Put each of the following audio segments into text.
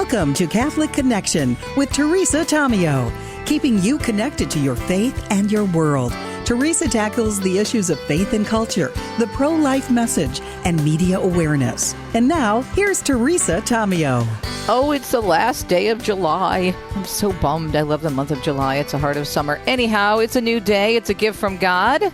Welcome to Catholic Connection with Teresa Tomeo, keeping you connected to your faith and your world. Teresa tackles the issues of faith and culture, the pro-life message, and media awareness. And now, here's Teresa Tomeo. Oh, it's the last day of July. I'm so bummed. I love the month of July. It's the heart of summer. Anyhow, it's a new day. It's a gift from God,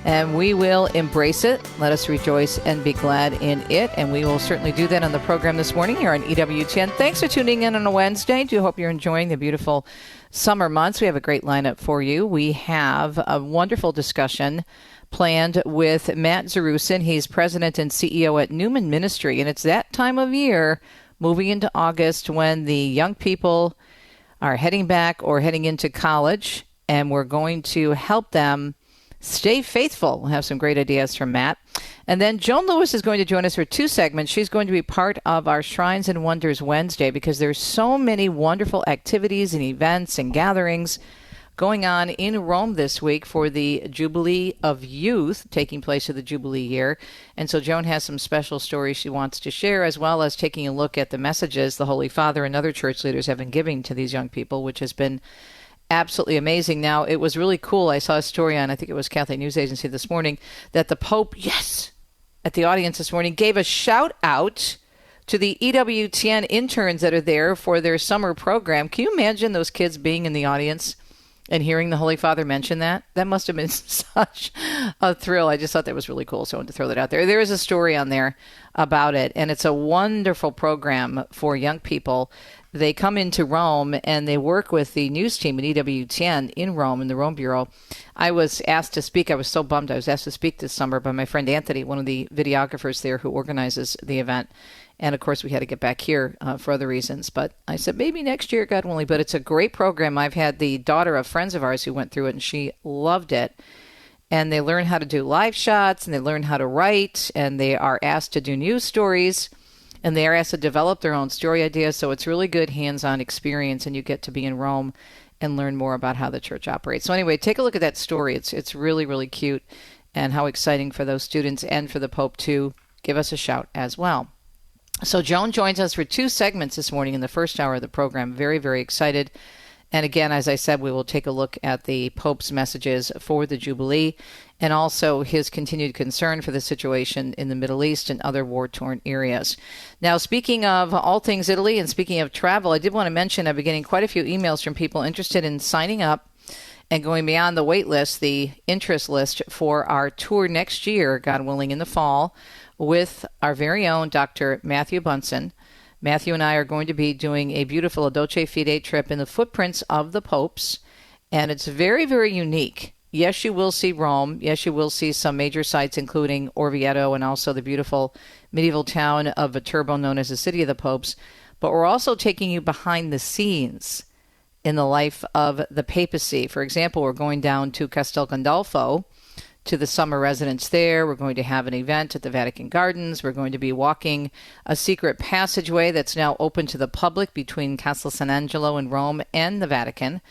and we will embrace it. Let us rejoice and be glad in it, and we will certainly do that on the program this morning here on EWTN. Thanks for tuning in on a Wednesday. Do hope you're enjoying the beautiful summer months. We have a great lineup for you. We have a wonderful discussion planned with Matt Zerrusen. He's president and CEO at Newman Ministry, and it's that time of year, moving into August, when the young people are heading back or heading into college, and we're going to help them stay faithful. We'll have some great ideas from Matt. And then Joan Lewis is going to join us for two segments. She's going to be part of our Shrines and Wonders Wednesday, because there's so many wonderful activities and events and gatherings going on in Rome this week for the Jubilee of Youth, taking place of the Jubilee year. And so Joan has some special stories she wants to share, as well as taking a look at the messages the Holy Father and other church leaders have been giving to these young people, which has been absolutely amazing. Now, it was really cool. I saw a story on, I think it was Catholic News Agency this morning, that the Pope, at the audience this morning, gave a shout out to the EWTN interns that are there for their summer program. Can you imagine those kids being in the audience and hearing the Holy Father mention that? That must have been such a thrill. I just thought that was really cool, so I wanted to throw that out there. There is a story on there about it, and it's a wonderful program for young people. They come into Rome and they work with the news team at EWTN in Rome, in the Rome Bureau. I was asked to speak. I was so bummed. I was asked to speak this summer by my friend Anthony, one of the videographers there who organizes the event. And, of course, we had to get back here for other reasons. But I said, maybe next year, God willing. But it's a great program. I've had the daughter of friends of ours who went through it, and she loved it. And they learn how to do live shots, and they learn how to write, and they are asked to do news stories, and they are asked to develop their own story ideas. So it's really good hands-on experience, and you get to be in Rome and learn more about how the church operates. So anyway, take a look at that story. It's really, really cute, and how exciting for those students and for the Pope to give us a shout as well. So Joan joins us for two segments this morning in the first hour of the program. Very, very excited. And again, as I said, we will take a look at the Pope's messages for the Jubilee, and also his continued concern for the situation in the Middle East and other war-torn areas. Now, speaking of all things Italy and speaking of travel, I did want to mention I've been getting quite a few emails from people interested in signing up and going beyond the wait list, the interest list for our tour next year, God willing, in the fall, with our very own Dr. Matthew Bunson. Matthew and I are going to be doing a beautiful Dolce Fide trip in the footprints of the popes, and it's very, very unique. Yes, you will see Rome. Yes, you will see some major sites, including Orvieto and also the beautiful medieval town of Viterbo, known as the City of the Popes. But we're also taking you behind the scenes in the life of the papacy. For example, we're going down to Castel Gandolfo, to the summer residence there. We're going to have an event at the Vatican Gardens. We're going to be walking a secret passageway that's now open to the public between Castel San Angelo in Rome and the Vatican.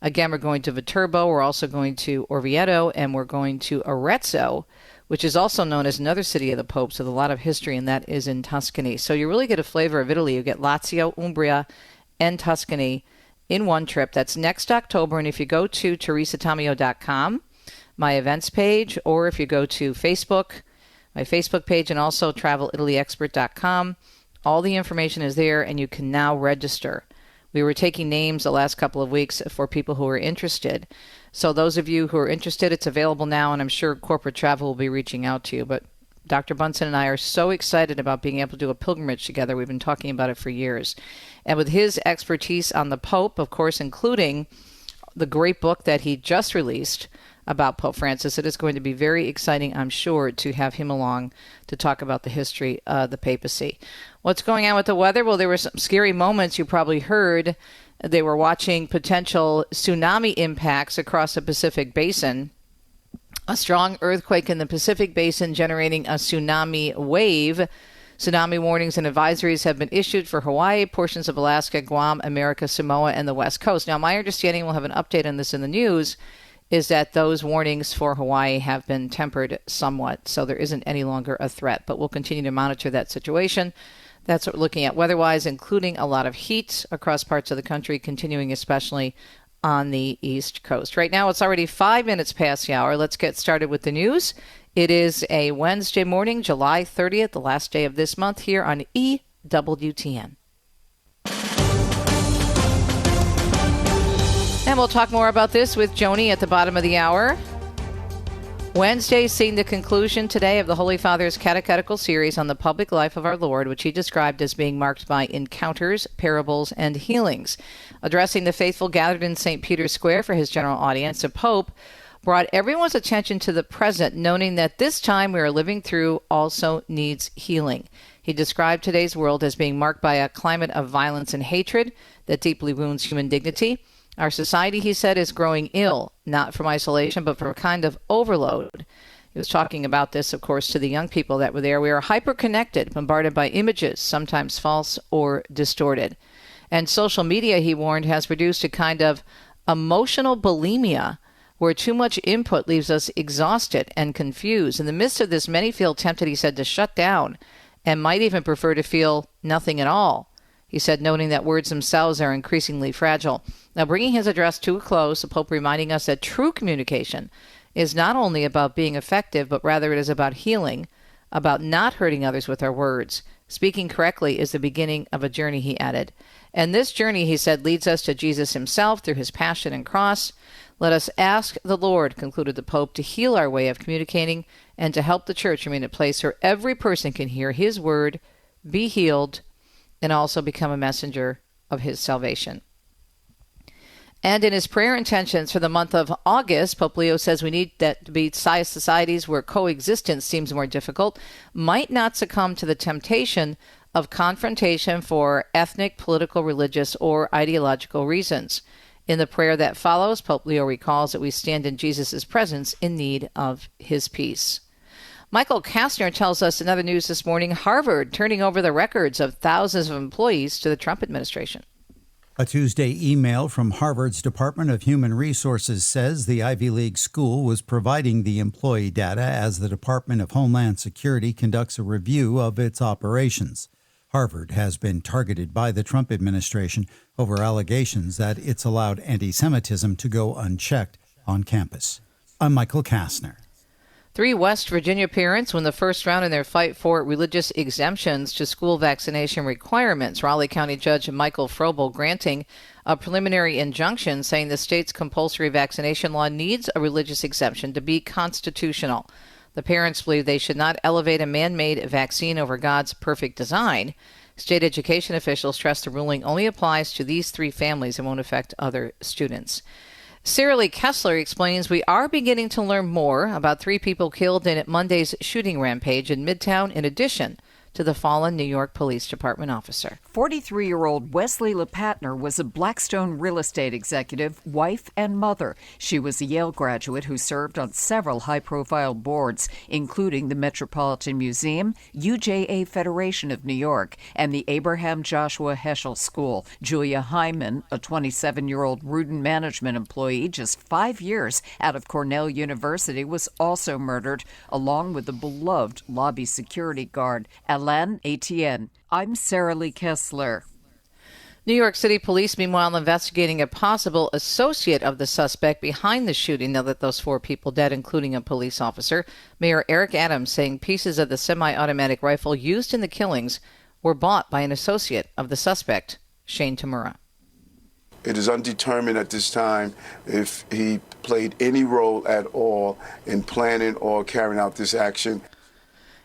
Again, we're going to Viterbo. We're also going to Orvieto, and we're going to Arezzo, which is also known as another city of the popes with a lot of history, and that is in Tuscany. So you really get a flavor of Italy. You get Lazio, Umbria, and Tuscany in one trip. That's next October, and if you go to teresatomeo.com, my events page, or if you go to Facebook, my Facebook page, and also travelitalyexpert.com, all the information is there, and you can now register. We were taking names the last couple of weeks for people who are interested. So those of you who are interested, it's available now, and I'm sure corporate travel will be reaching out to you. But Dr. Bunson and I are so excited about being able to do a pilgrimage together. We've been talking about it for years. And with his expertise on the Pope, of course, including the great book that he just released about Pope Francis, it is going to be very exciting, I'm sure, to have him along to talk about the history of the papacy. What's going on with the weather? Well, there were some scary moments you probably heard. They were watching potential tsunami impacts across the Pacific Basin. A strong earthquake in the Pacific Basin generating a tsunami wave. Tsunami warnings and advisories have been issued for Hawaii, portions of Alaska, Guam, America, Samoa, and the West Coast. Now, my understanding, we'll have an update on this in the news, is that those warnings for Hawaii have been tempered somewhat, so there isn't any longer a threat. But we'll continue to monitor that situation. That's what we're looking at weather-wise, including a lot of heat across parts of the country, continuing especially on the East Coast. Right now, it's already 5 minutes past the hour. Let's get started with the news. It is a Wednesday morning, July 30th, the last day of this month here on EWTN. And we'll talk more about this with Joni at the bottom of the hour. Wednesday seeing the conclusion today of the Holy Father's catechetical series on the public life of our Lord, which he described as being marked by encounters, parables, and healings. Addressing the faithful gathered in St. Peter's Square for his general audience, the Pope brought everyone's attention to the present, noting that this time we are living through also needs healing. He described today's world as being marked by a climate of violence and hatred that deeply wounds human dignity. Our society, he said, is growing ill, not from isolation, but from a kind of overload. He was talking about this, of course, to the young people that were there. We are hyper-connected, bombarded by images, sometimes false or distorted. And social media, he warned, has produced a kind of emotional bulimia, where too much input leaves us exhausted and confused. In the midst of this, many feel tempted, he said, to shut down, and might even prefer to feel nothing at all. He said, noting that words themselves are increasingly fragile. Now, bringing his address to a close, the Pope reminding us that true communication is not only about being effective, but rather it is about healing, about not hurting others with our words. Speaking correctly is the beginning of a journey, he added. And this journey, he said, leads us to Jesus himself through his passion and cross. Let us ask the Lord, concluded the Pope, to heal our way of communicating and to help the Church remain a place where every person can hear his word, be healed, and also become a messenger of his salvation. And in his prayer intentions for the month of August, Pope Leo says we need that to be societies where coexistence seems more difficult, might not succumb to the temptation of confrontation for ethnic, political, religious, or ideological reasons. In the prayer that follows, Pope Leo recalls that we stand in Jesus' presence in need of his peace. Michael Kastner tells us in other news this morning, Harvard turning over the records of thousands of employees to the Trump administration. A Tuesday email from Harvard's Department of Human Resources says the Ivy League school was providing the employee data as the Department of Homeland Security conducts a review of its operations. Harvard has been targeted by the Trump administration over allegations that it's allowed anti-Semitism to go unchecked on campus. I'm Michael Kastner. 3 West Virginia parents won the first round in their fight for religious exemptions to school vaccination requirements. Raleigh County Judge Michael Frobel granting a preliminary injunction saying the state's compulsory vaccination law needs a religious exemption to be constitutional. The parents believe they should not elevate a man-made vaccine over God's perfect design. State education officials stress the ruling only applies to these 3 families and won't affect other students. Sarah Lee Kessler explains we are beginning to learn more about 3 people killed in Monday's shooting rampage in Midtown, in addition to the fallen New York Police Department officer. 43-year-old Wesley LePatner was a Blackstone real estate executive, wife, and mother. She was a Yale graduate who served on several high-profile boards, including the Metropolitan Museum, UJA Federation of New York, and the Abraham Joshua Heschel School. Julia Hyman, a 27-year-old Rudin management employee just 5 years out of Cornell University, was also murdered, along with the beloved lobby security guard, Alain Etienne. I'm Sarah Lee Kessler. New York City police, meanwhile, investigating a possible associate of the suspect behind the shooting, now that those 4 people dead, including a police officer. Mayor Eric Adams saying pieces of the semi-automatic rifle used in the killings were bought by an associate of the suspect, Shane Tamura. It is undetermined at this time if he played any role at all in planning or carrying out this action.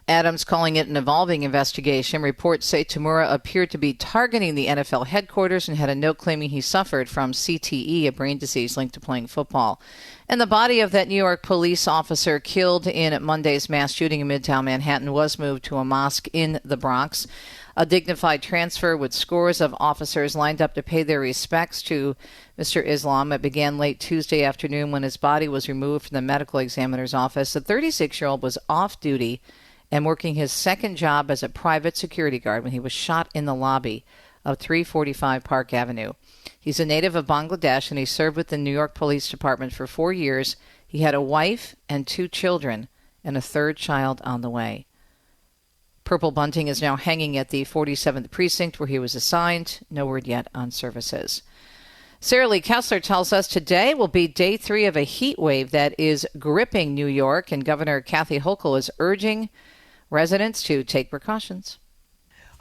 Adams calling it an evolving investigation. Reports say Tamura appeared to be targeting the NFL headquarters and had a note claiming he suffered from CTE, a brain disease linked to playing football. And the body of that New York police officer killed in Monday's mass shooting in Midtown Manhattan was moved to a mosque in the Bronx. A dignified transfer with scores of officers lined up to pay their respects to Mr. Islam. It began late Tuesday afternoon when his body was removed from the medical examiner's office. The 36-year-old was off duty and working his second job as a private security guard when he was shot in the lobby of 345 Park Avenue. He's a native of Bangladesh, and he served with the New York Police Department for 4 years. He had a wife and 2 children and a 3rd child on the way. Purple bunting is now hanging at the 47th precinct where he was assigned. No word yet on services. Sarah Lee Kessler tells us today will be day 3 of a heat wave that is gripping New York, and Governor Kathy Hochul is urging residents to take precautions.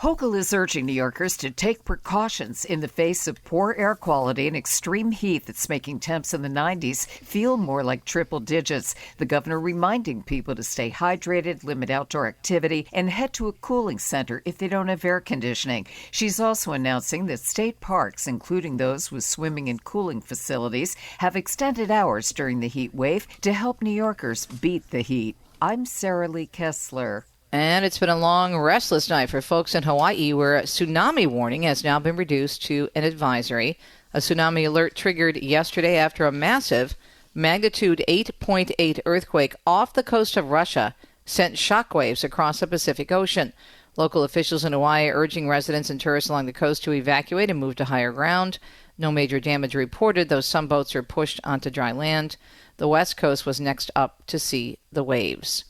Hochul is urging New Yorkers to take precautions in the face of poor air quality and extreme heat that's making temps in the 90s feel more like triple digits. The governor reminding people to stay hydrated, limit outdoor activity, and head to a cooling center if they don't have air conditioning. She's also announcing that state parks, including those with swimming and cooling facilities, have extended hours during the heat wave to help New Yorkers beat the heat. I'm Sarah Lee Kessler. And it's been a long, restless night for folks in Hawaii, where a tsunami warning has now been reduced to an advisory. A tsunami alert triggered yesterday after a massive magnitude 8.8 earthquake off the coast of Russia sent shockwaves across the Pacific Ocean. Local officials in Hawaii are urging residents and tourists along the coast to evacuate and move to higher ground. No major damage reported, though some boats are pushed onto dry land. The west coast was next up to see the waves.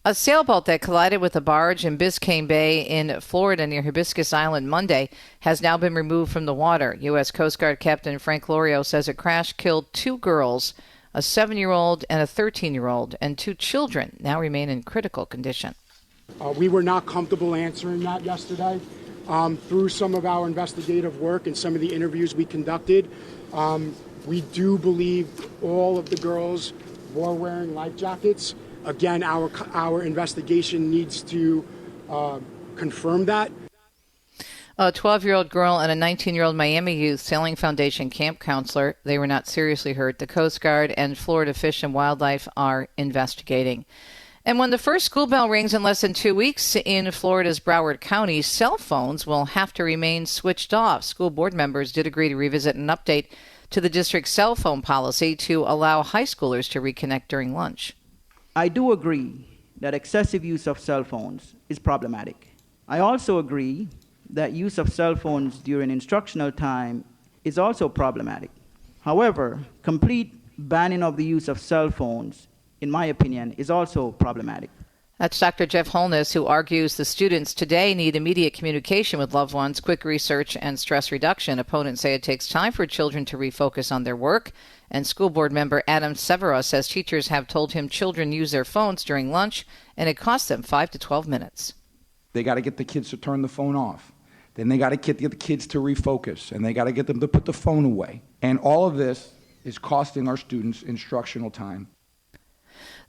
A sailboat that collided with a barge in Biscayne Bay in Florida near Hibiscus Island Monday has now been removed from the water. U.S. Coast Guard Captain Frank Lorio says a crash killed 2 girls, a 7-year-old and a 13-year-old, and 2 children now remain in critical condition. We were not comfortable answering that yesterday. Through some of our investigative work and some of the interviews we conducted, we do believe all of the girls were wearing life jackets. Again, our investigation needs to confirm that. A 12-year-old girl and a 19-year-old Miami Youth Sailing Foundation camp counselor, they were not seriously hurt. The Coast Guard and Florida Fish and Wildlife are investigating. And when the first school bell rings in less than 2 weeks in Florida's Broward County, cell phones will have to remain switched off. School board members did agree to revisit an update to the district's cell phone policy to allow high schoolers to reconnect during lunch. I do agree that excessive use of cell phones is problematic. I also agree that use of cell phones during instructional time is also problematic. However, complete banning of the use of cell phones, in my opinion, is also problematic. That's Dr. Jeff Holness, who argues the students today need immediate communication with loved ones, quick research, and stress reduction. Opponents say it takes time for children to refocus on their work. And school board member Adam Severo says teachers have told him children use their phones during lunch, and it costs them 5 to 12 minutes. They got to get the kids to turn the phone off. Then they got to get the kids to refocus, and they got to get them to put the phone away. And all of this is costing our students instructional time.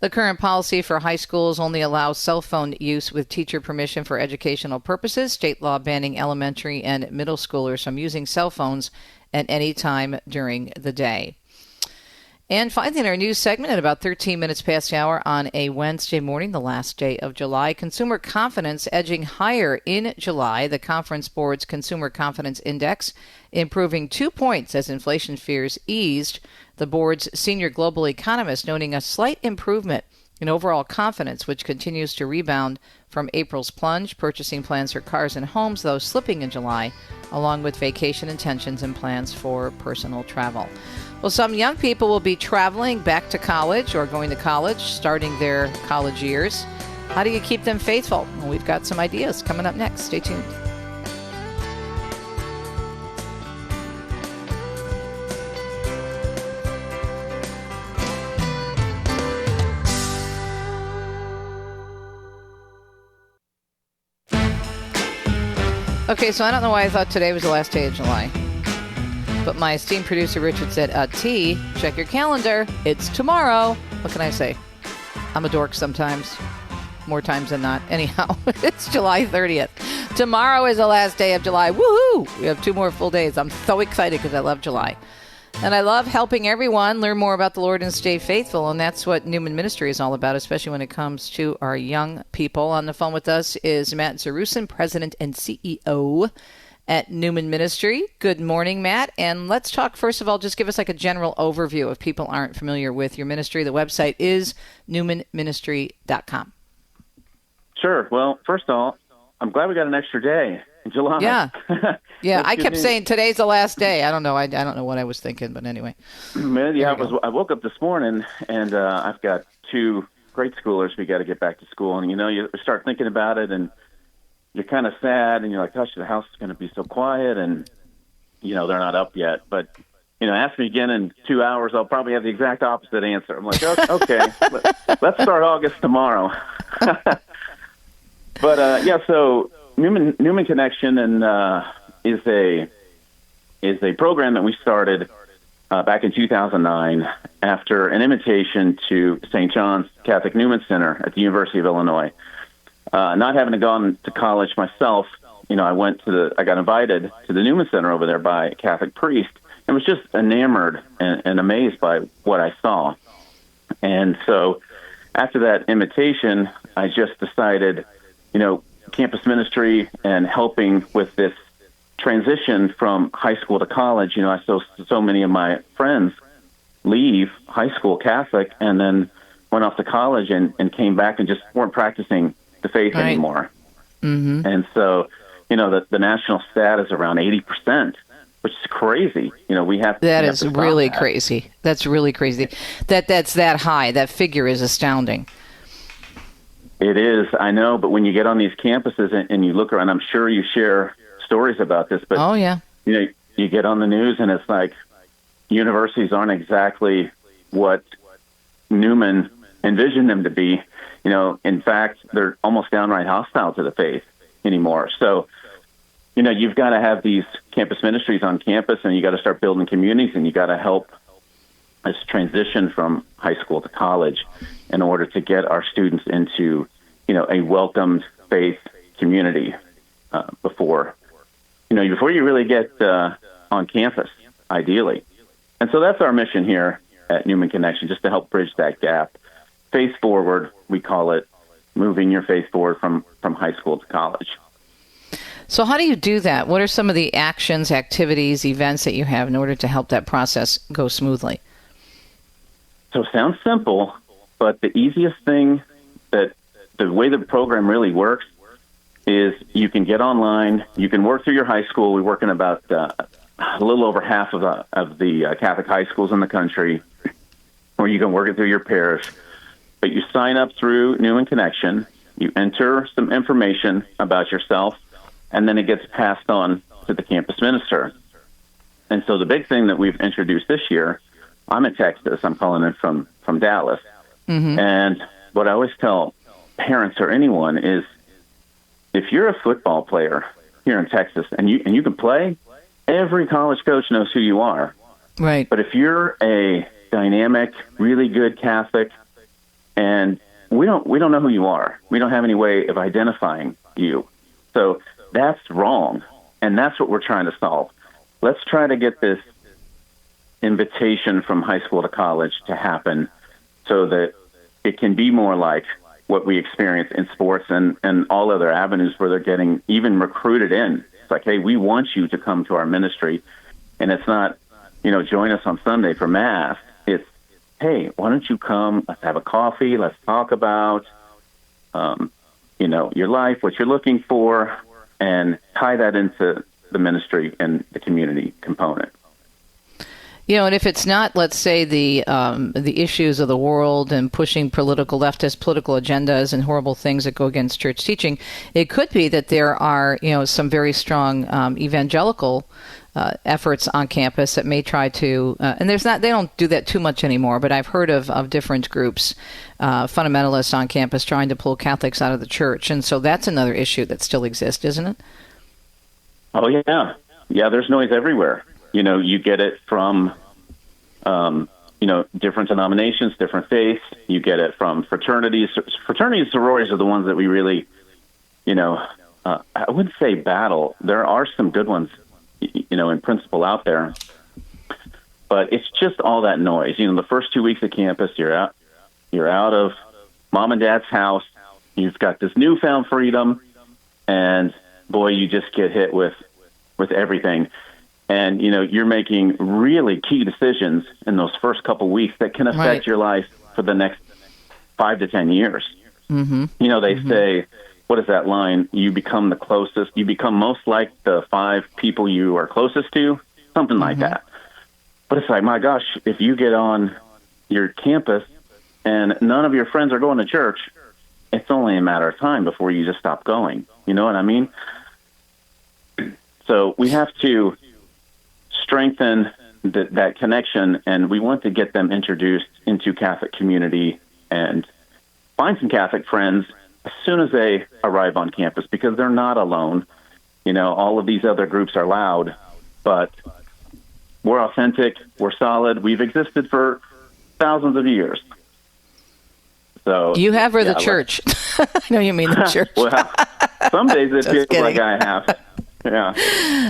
The current policy for high schools only allows cell phone use with teacher permission for educational purposes. State law banning elementary and middle schoolers from using cell phones at any time during the day. And finally, in our news segment at about 13 minutes past the hour on a Wednesday morning, the last day of July, consumer confidence edging higher in July. The Conference Board's Consumer Confidence Index improving 2 points as inflation fears eased. The board's senior global economist noting a slight improvement in overall confidence, which continues to rebound from April's plunge. Purchasing plans for cars and homes, though, slipping in July, along with vacation intentions and plans for personal travel. Well, some young people will be traveling back to college or going to college, starting their college years. How do you keep them faithful? Well, we've got some ideas coming up next. Stay tuned. Okay, so I don't know why I thought today was the last day of July. But my esteemed producer, Richard, said, T, check your calendar. It's tomorrow. What can I say? I'm a dork sometimes. More times than not. Anyhow, it's July 30th. Tomorrow is the last day of July. Woohoo! We have 2 more full days. I'm so excited because I love July. And I love helping everyone learn more about the Lord and stay faithful. And that's what Newman Ministry is all about, especially when it comes to our young people. On the phone with us is Matt Zerrusen, President and CEO at Newman Ministry. Good morning, Matt. And let's talk, first of all, just give us like a general overview if people aren't familiar with your ministry. The website is newmanministry.com. Sure. Well, first of all, I'm glad we got an extra day in July. Yeah. Yeah. I kept saying today's the last day. I don't know. I don't know what I was thinking, but anyway. Yeah, I woke up this morning and I've got 2 grade schoolers we got to get back to school. And, you start thinking about it and you're kind of sad, and you're like, gosh, the house is going to be so quiet, and, they're not up yet. But, ask me again in 2 hours, I'll probably have the exact opposite answer. I'm like, oh, okay, let's start August tomorrow. But, so Newman Connection is a program that we started back in 2009 after an invitation to St. John's Catholic Newman Center at the University of Illinois. Not having gone to college myself, I got invited to the Newman Center over there by a Catholic priest and was just enamored and amazed by what I saw. And so after that invitation, I just decided, campus ministry and helping with this transition from high school to college. I saw so many of my friends leave high school Catholic and then went off to college and came back and just weren't practicing the faith anymore. Mm-hmm. And so, the national stat is around 80%, which is crazy. We have to. That is really crazy. That's really crazy. That's that high. That figure is astounding. It is, I know, but when you get on these campuses and you look around, I'm sure you share stories about this, but oh yeah, you get on the news and it's like universities aren't exactly what Newman envisioned them to be. In fact, they're almost downright hostile to the faith anymore. So, you've got to have these campus ministries on campus, and you got to start building communities, and you got to help us transition from high school to college in order to get our students into, a welcomed faith community before you really get on campus, ideally. And so that's our mission here at Newman Connection, just to help bridge that gap. Faith forward, we call it, moving your faith forward from high school to college. So how do you do that? What are some of the actions, activities, events that you have in order to help that process go smoothly? So it sounds simple, but the easiest thing, that the way the program really works, is you can get online, you can work through your high school. We work in about a little over half of the Catholic high schools in the country, or you can work it through your parish. But you sign up through Newman Connection, you enter some information about yourself, and then it gets passed on to the campus minister. And so the big thing that we've introduced this year, I'm in Texas, I'm calling in from Dallas, mm-hmm. And what I always tell parents or anyone is, if you're a football player here in Texas and you can play, every college coach knows who you are. Right. But if you're a dynamic, really good Catholic, and we don't know who you are, we don't have any way of identifying you. So that's wrong, and that's what we're trying to solve. Let's try to get this invitation from high school to college to happen so that it can be more like what we experience in sports and all other avenues where they're getting even recruited in. It's like, hey, we want you to come to our ministry. And it's not, join us on Sunday for Mass. It's, hey, why don't you come? Let's have a coffee. Let's talk about, your life, what you're looking for, and tie that into the ministry and the community component. And if it's not, let's say, the issues of the world and pushing political agendas and horrible things that go against church teaching, it could be that there are, some very strong evangelical efforts on campus that may try to, and they don't do that too much anymore, but I've heard of different groups, fundamentalists on campus trying to pull Catholics out of the church. And so that's another issue that still exists, isn't it? Oh, yeah. Yeah, there's noise everywhere. You get it from, different denominations, different faiths. You get it from fraternities. Fraternities and sororities are the ones that we really, I wouldn't say battle. There are some good ones, in principle out there. But it's just all that noise. The first 2 weeks of campus, you're out of mom and dad's house. You've got this newfound freedom, and boy, you just get hit with everything. And, you're making really key decisions in those first couple weeks that can affect your life for the next 5 to 10 years. Mm-hmm. They say, what is that line? You become most like the 5 people you are closest to, something like that. But it's like, my gosh, if you get on your campus and none of your friends are going to church, it's only a matter of time before you just stop going. You know what I mean? So we have to strengthen that connection, and we want to get them introduced into Catholic community and find some Catholic friends as soon as they arrive on campus, because they're not alone. You know, all of these other groups are loud, but we're authentic, we're solid, we've existed for thousands of years. So you have, or the church? I know you mean the church. Well, some days it feels kidding. like I have. Yeah.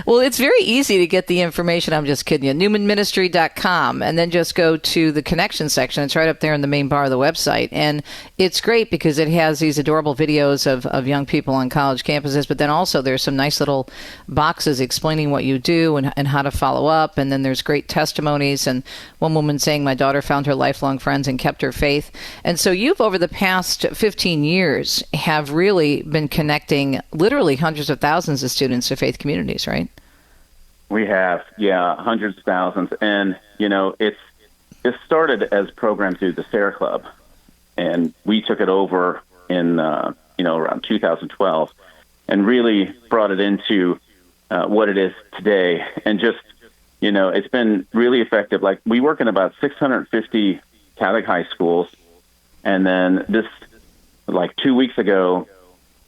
Well, it's very easy to get the information. I'm just kidding you. NewmanMinistry.com, and then just go to the connection section. It's right up there in the main bar of the website. And it's great because it has these adorable videos of young people on college campuses, but then also there's some nice little boxes explaining what you do and how to follow up. And then there's great testimonies. And one woman saying, my daughter found her lifelong friends and kept her faith. And so you've, over the past 15 years, have really been connecting literally hundreds of thousands of students to faith communities, right? We have, hundreds of thousands. And, you know, it started as programs through the Sarah Club, and we took it over in, around 2012 and really brought it into what it is today. And just, you know, it's been really effective. Like, we work in about 650 Catholic high schools. And then this, like 2 weeks ago,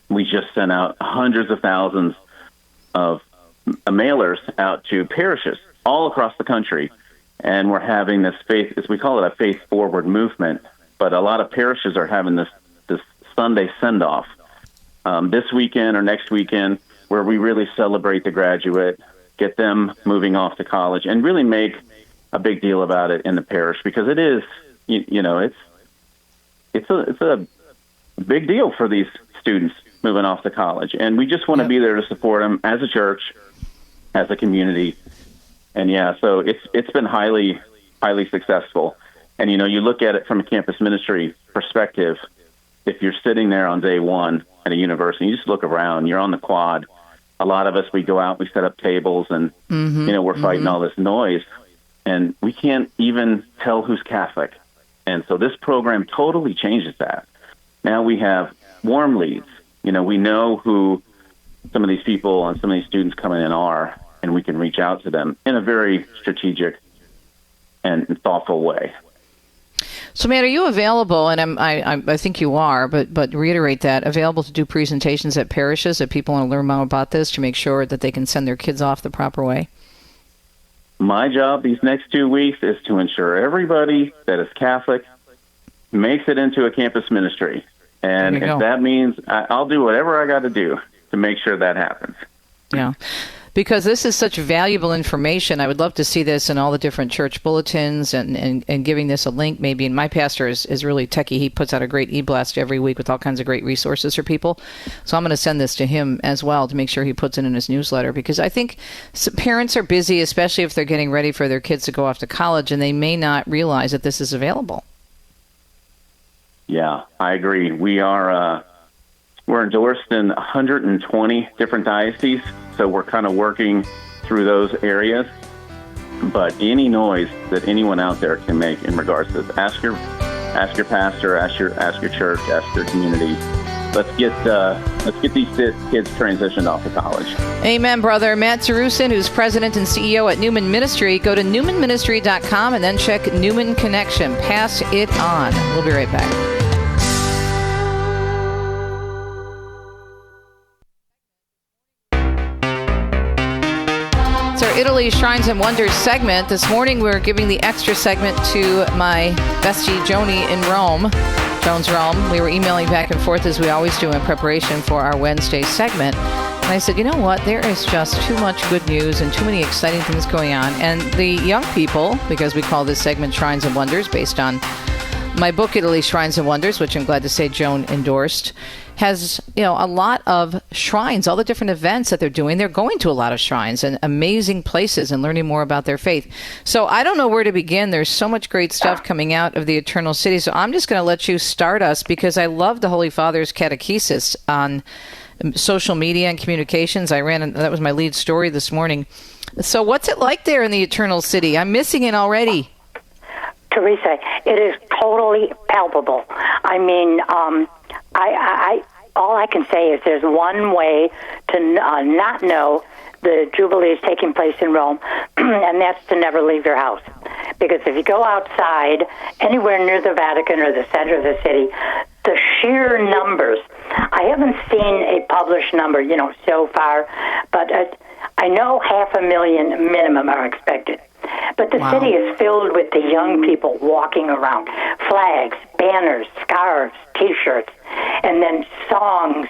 we just sent out hundreds of thousands of mailers out to parishes all across the country. And we're having this faith, as we call it, a faith forward movement. But a lot of parishes are having this Sunday send-off this weekend or next weekend, where we really celebrate the graduate, get them moving off to college, and really make a big deal about it in the parish, because it is, it's a big deal for these students moving off to college. And we just want to be there to support them as a church, as a community. And so it's been highly, highly successful. And, you know, you look at it from a campus ministry perspective, if you're sitting there on day one at a university, you just look around, you're on the quad. A lot of us, we go out, we set up tables, and, we're fighting all this noise, and we can't even tell who's Catholic. And so this program totally changes that. Now we have warm leads. You know, we know who some of these people and some of these students coming in are, and we can reach out to them in a very strategic and thoughtful way. So, Matt, are you available, and I think you are, but reiterate that, available to do presentations at parishes if people want to learn more about this, to make sure that they can send their kids off the proper way? My job these next 2 weeks is to ensure everybody that is Catholic makes it into a campus ministry. And if that means I'll do whatever I got to do to make sure that happens. Yeah. Because this is such valuable information. I would love to see this in all the different church bulletins and giving this a link maybe. And my pastor is really techie. He puts out a great e-blast every week with all kinds of great resources for people. So I'm going to send this to him as well to make sure he puts it in his newsletter, because I think parents are busy, especially if they're getting ready for their kids to go off to college, and they may not realize that this is available. Yeah, I agree. We're endorsed in 120 different dioceses, so we're kind of working through those areas. But any noise that anyone out there can make in regards to this, ask your pastor, ask your church, ask your community. Let's get these kids transitioned off to college. Amen, brother. Matt Zerrusen, who's president and CEO at Newman Ministry. Go to NewmanMinistry.com and then check Newman Connection. Pass it on. We'll be right back. It's our Italy Shrines and Wonders segment. This morning we're giving the extra segment to my bestie Joni in Rome. Joan's Rome. We were emailing back and forth, as we always do, in preparation for our Wednesday segment. And I said, you know what? There is just too much good news and too many exciting things going on. And the young people, because we call this segment Shrines and Wonders, based on my book, Italy Shrines and Wonders, which I'm glad to say Joan endorsed, has, a lot of shrines, all the different events that they're doing. They're going to a lot of shrines and amazing places and learning more about their faith. So I don't know where to begin. There's so much great stuff coming out of the Eternal City. So I'm just going to let you start us, because I love the Holy Father's catechesis on social media and communications. That was my lead story this morning. So what's it like there in the Eternal City? I'm missing it already. Teresa, it is totally palpable. I mean, all I can say is there's one way to not know the Jubilee is taking place in Rome, and that's to never leave your house. Because if you go outside, anywhere near the Vatican or the center of the city, the sheer numbers, I haven't seen a published number, so far, but I know 500,000 minimum are expected. But the city is filled with the young people walking around. Flags, banners, scarves, T-shirts, and then songs,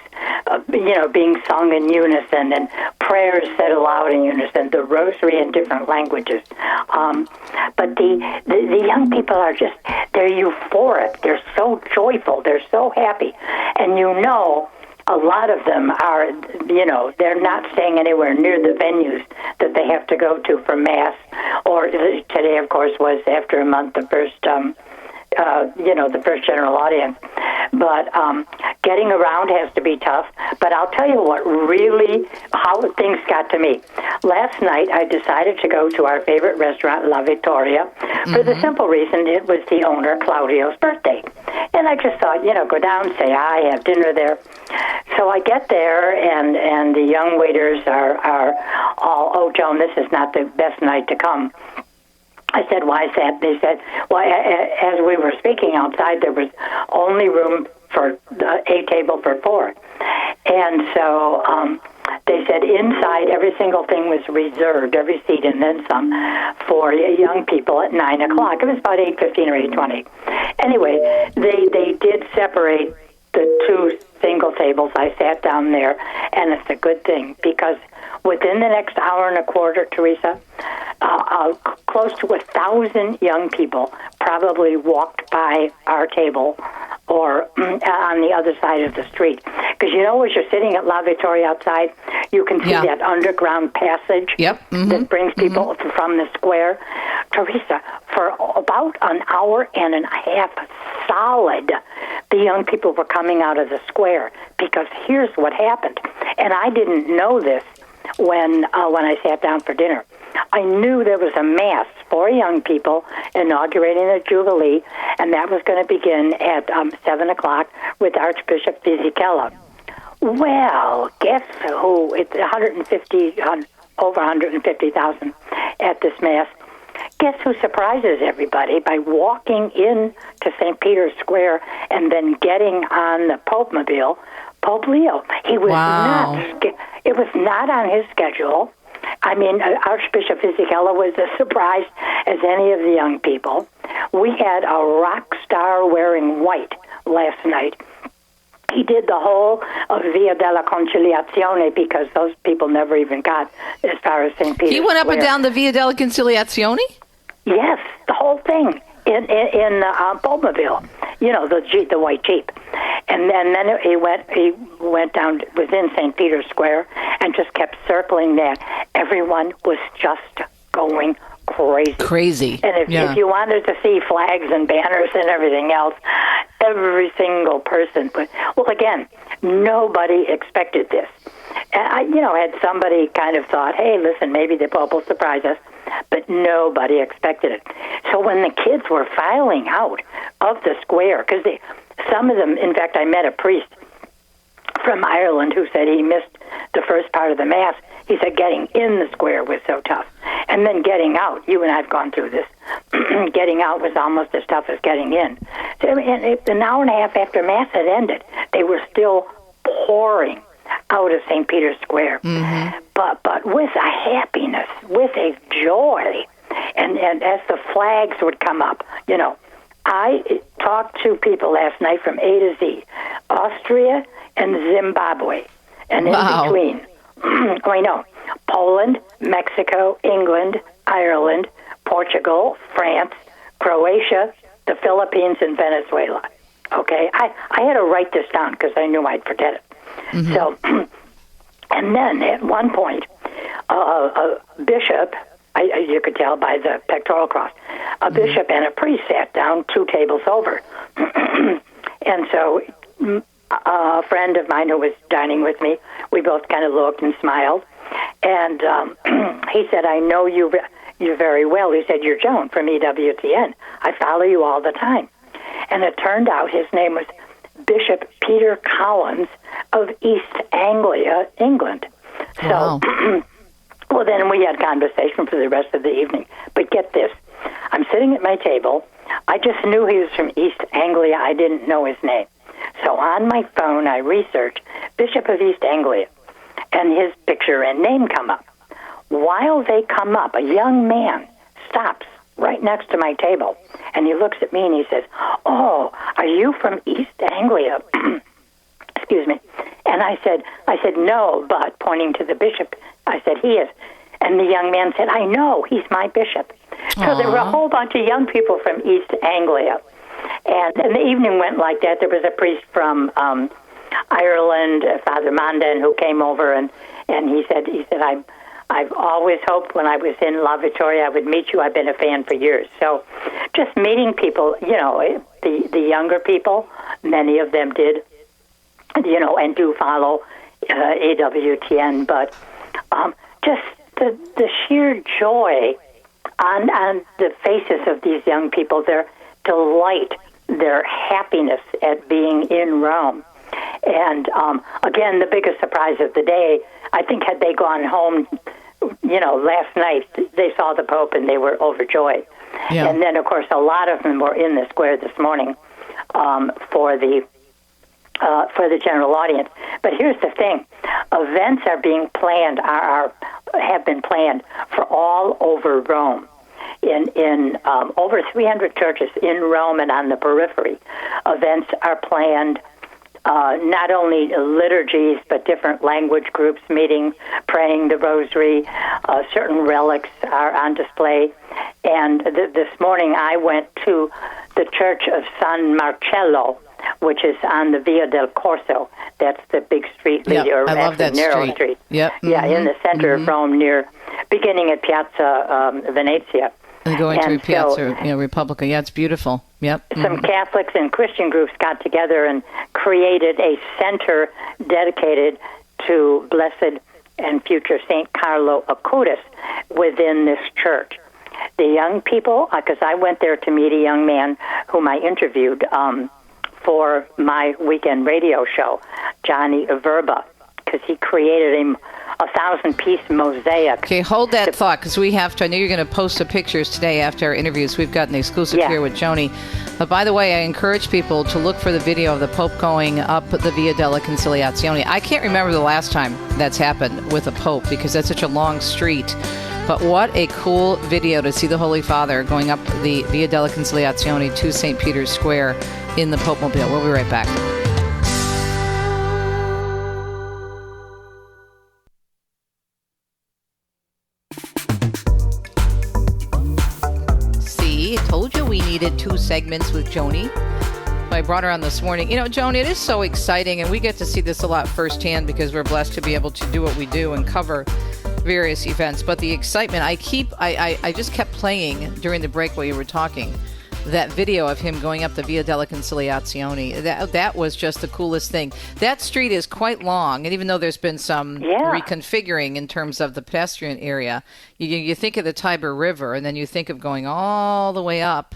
being sung in unison, and prayers said aloud in unison, the rosary in different languages. But the young people are they're euphoric. They're so joyful. They're so happy. And a lot of them are, they're not staying anywhere near the venues that they have to go to for Mass. Or today, of course, was after a month, the first general audience. But getting around has to be tough. But I'll tell you how things got to me. Last night, I decided to go to our favorite restaurant, La Vittoria, for the simple reason it was the owner, Claudio's, birthday. And I just thought, go down, say hi, have dinner there. So I get there, and the young waiters are all, "Oh, Joan, this is not the best night to come." I said, "Why is that?" They said, "Well, as we were speaking outside, there was only room for a table for 4." And so they said inside every single thing was reserved, every seat and then some, for young people at 9 o'clock. It was about 8:15 or 8:20. Anyway, they did separate the 2 single tables. I sat down there, and it's a good thing because within the next hour and a quarter, Teresa, close to 1,000 young people probably walked by our table or on the other side of the street. Because, as you're sitting at La Vittoria outside, you can see that underground passage that brings people from the square. Teresa, for about an hour and a half solid, the young people were coming out of the square because here's what happened. And I didn't know this when I sat down for dinner. I knew there was a Mass for young people inaugurating the Jubilee, and that was going to begin at 7 o'clock with Archbishop Fisichella. Well, guess who? It's over 150,000 at this Mass. Guess who surprises everybody by walking in to St. Peter's Square and then getting on the Pope-mobile? Pope Leo. He was it was not on his schedule. I mean, Archbishop Fisichella was as surprised as any of the young people. We had a rock star wearing white last night. He did the whole of Via della Conciliazione because those people never even got as far as St. Peter's He went up Square. and down the Via della Conciliazione? Yes, the whole thing in Pope-mobile, the white Jeep. And then he went down within St. Peter's Square and just kept circling that. Everyone was just going crazy. And if you wanted to see flags and banners and everything else, every single person. Well, again, nobody expected this. And had somebody kind of thought, hey, listen, maybe the Pope will surprise us. But nobody expected it. So when the kids were filing out of the square, because some of them, in fact, I met a priest from Ireland who said he missed the first part of the Mass. He said getting in the square was so tough. And then getting out, you and I have gone through this, getting out was almost as tough as getting in. So, an hour and a half after Mass had ended, they were still pouring out of St. Peter's Square. But with a happiness, with a joy. And as the flags would come up, I talked to people last night from A to Z, Austria and Zimbabwe, and in between, Poland, Mexico, England, Ireland, Portugal, France, Croatia, the Philippines, and Venezuela. Okay, I had to write this down because I knew I'd forget it. So, and then at one point, a bishop, you could tell by the pectoral cross, a bishop and a priest sat down 2 tables over. And so a friend of mine who was dining with me, we both kind of looked and smiled. And he said, I know you very well. He said, you're Joan from EWTN. I follow you all the time. And it turned out his name was Bishop Peter Collins of East Anglia, England. Wow. So, well, then we had conversation for the rest of the evening. But get this. I'm sitting at my table. I just knew he was from East Anglia. I didn't know his name. So on my phone, I researched Bishop of East Anglia, and his picture and name come up. While they come up, a young man stops right next to my table, and he looks at me and he says, "Oh, are you from East Anglia?" Excuse me. And I said, "No," but pointing to the bishop, I said, "He is." And the young man said, "I know, he's my bishop." So there were a whole bunch of young people from East Anglia. And the evening went like that. There was a priest from Ireland, Father Mandan, who came over, and he said, I've always hoped when I was in La Vittoria I would meet you. I've been a fan for years. So just meeting people, the younger people, many of them did, and do follow AWTN, but just the sheer joy on the faces of these young people, their delight, their happiness at being in Rome. And again, the biggest surprise of the day, I think had they gone home, last night, they saw the Pope and they were overjoyed. Yeah. And then, of course, a lot of them were in the square this morning for the general audience. But here's the thing: events are being planned, have been planned for all over Rome. In over 300 churches in Rome and on the periphery, events are planned. Not only liturgies, but different language groups meeting, praying the rosary. Certain relics are on display. And this morning I went to the Church of San Marcello, which is on the Via del Corso. That's the big street, or I love that narrow street. Yep. Yeah, in the center of Rome, beginning at Piazza Venezia. And going to Piazza Repubblica. Yeah, it's beautiful. Yep. Some Catholics and Christian groups got together and created a center dedicated to Blessed and future St. Carlo Acutis within this church. The young people, because I went there to meet a young man whom I interviewed for my weekend radio show, Johnny Verba, because he created a 1,000-piece mosaic. Okay, hold that thought, because we have to. I know you're going to post the pictures today after our interviews. We've got an exclusive here with Joni. But by the way, I encourage people to look for the video of the Pope going up the Via della Conciliazione. I can't remember the last time that's happened with a Pope, because that's such a long street. But what a cool video to see the Holy Father going up the Via della Conciliazione to St. Peter's Square in the Pope Mobile. We'll be right back. Told you we needed 2 segments with Joni. I brought her on this morning. Joni, it is so exciting, and we get to see this a lot firsthand because we're blessed to be able to do what we do and cover various events. But the excitement, I just kept playing during the break while you were talking, that video of him going up the Via della Conciliazione. That was just the coolest thing. That street is quite long, and even though there's been some reconfiguring in terms of the pedestrian area, you think of the Tiber River, and then you think of going all the way up.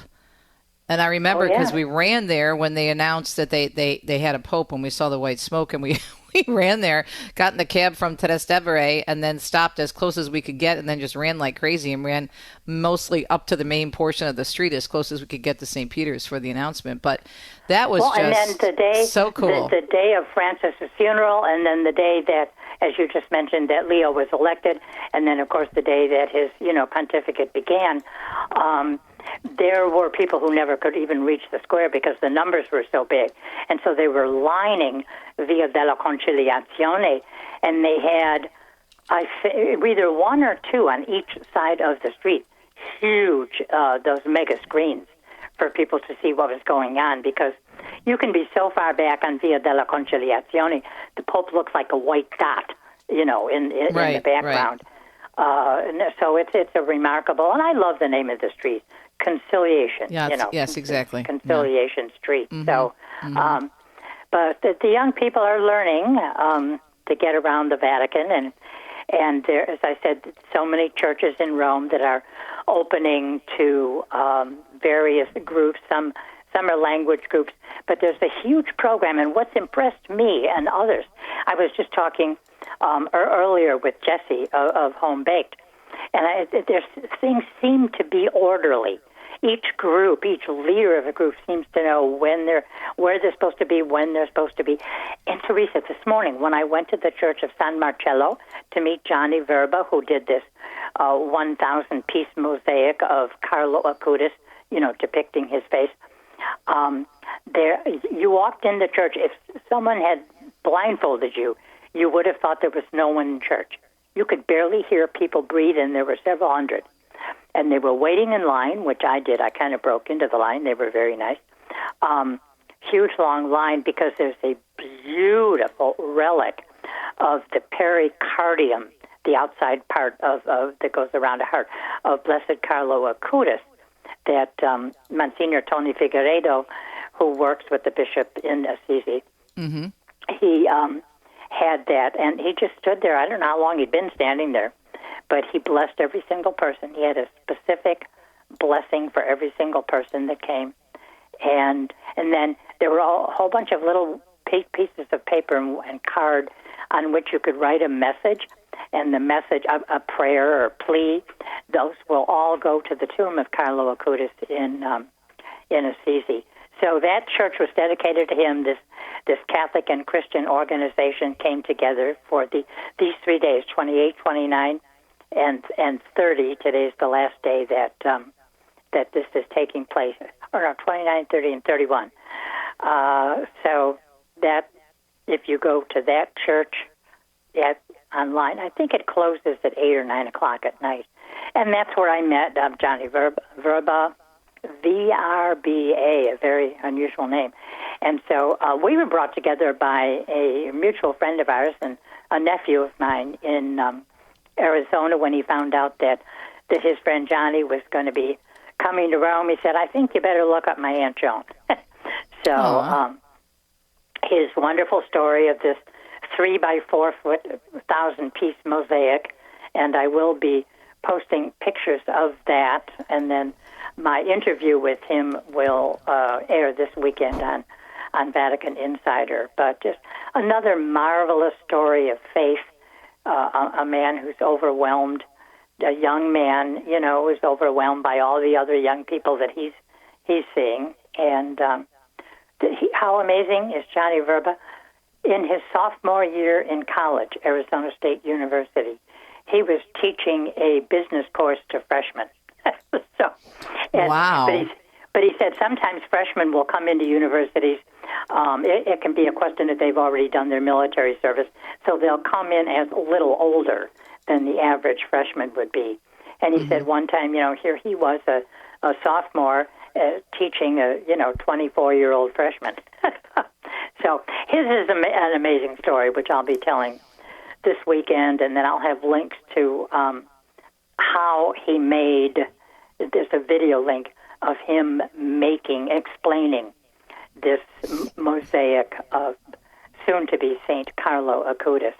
And I remember because we ran there when they announced that they had a pope, and we saw the white smoke, and we ran there, got in the cab from Trastevere, and then stopped as close as we could get, and then just ran like crazy and ran mostly up to the main portion of the street as close as we could get to St. Peter's for the announcement. But that was and then the day, so cool. The day of Francis's funeral, and then the day that, as you just mentioned, that Leo was elected, and then, of course, the day that his pontificate began. There were people who never could even reach the square because the numbers were so big. And so they were lining Via della Conciliazione, and they had either 1 or 2 on each side of the street, huge, those mega screens for people to see what was going on, because you can be so far back on Via della Conciliazione, the Pope looks like a white dot, in the background. Right. So it's a remarkable, and I love the name of the street. Conciliation, Yes, exactly. Conciliation Street. Mm-hmm. So, but the young people are learning to get around the Vatican, and there, as I said, so many churches in Rome that are opening to various groups. Some some are language groups, but there's a huge program. And what's impressed me and others, I was just talking earlier with Jesse of Home Baked, and things seem to be orderly. Each group, each leader of a group seems to know where they're supposed to be, when they're supposed to be. And Teresa, this morning when I went to the Church of San Marcello to meet Johnny Verba, who did this 1,000-piece mosaic of Carlo Acutis, depicting his face, you walked in the church. If someone had blindfolded you, you would have thought there was no one in church. You could barely hear people breathe, and there were several hundred. And they were waiting in line, which I did. I kind of broke into the line. They were very nice. Huge, long line, because there's a beautiful relic of the pericardium, the outside part of that goes around the heart, of Blessed Carlo Acutis, that Monsignor Tony Figueiredo, who works with the bishop in Assisi, he had that, and he just stood there. I don't know how long he'd been standing there, but he blessed every single person. He had a specific blessing for every single person that came. And then there were a whole bunch of little pieces of paper and card on which you could write a message, and the message, a prayer or plea, those will all go to the tomb of Carlo Acutis in Assisi. So that church was dedicated to him. This Catholic and Christian organization came together for these 3 days, 28, 29, and 30. Today's the last day that this is taking place. Or no, 29, 30, and 31. So that, if you go to that church online, I think it closes at 8 or 9 o'clock at night. And that's where I met Johnny Verba, VRBA, a very unusual name. And so we were brought together by a mutual friend of ours and a nephew of mine in Arizona. When he found out that his friend Johnny was going to be coming to Rome, he said, I think you better look up my Aunt Joan. So his wonderful story of this 3 by 4 foot 1,000-piece mosaic, and I will be posting pictures of that, and then my interview with him will air this weekend on Vatican Insider. But just another marvelous story of faith, a man who's overwhelmed, a young man, who's overwhelmed by all the other young people that he's seeing. And how amazing is Johnny Verba? In his sophomore year in college, Arizona State University, he was teaching a business course to freshmen. Wow. But he said sometimes freshmen will come into universities. It can be a question that they've already done their military service, so they'll come in as a little older than the average freshman would be. And he said one time, here he was a sophomore teaching a 24-year-old freshman. So his is an amazing story, which I'll be telling this weekend, and then I'll have links to how he made. There's a video link of him explaining this mosaic of soon-to-be Saint Carlo Acutis.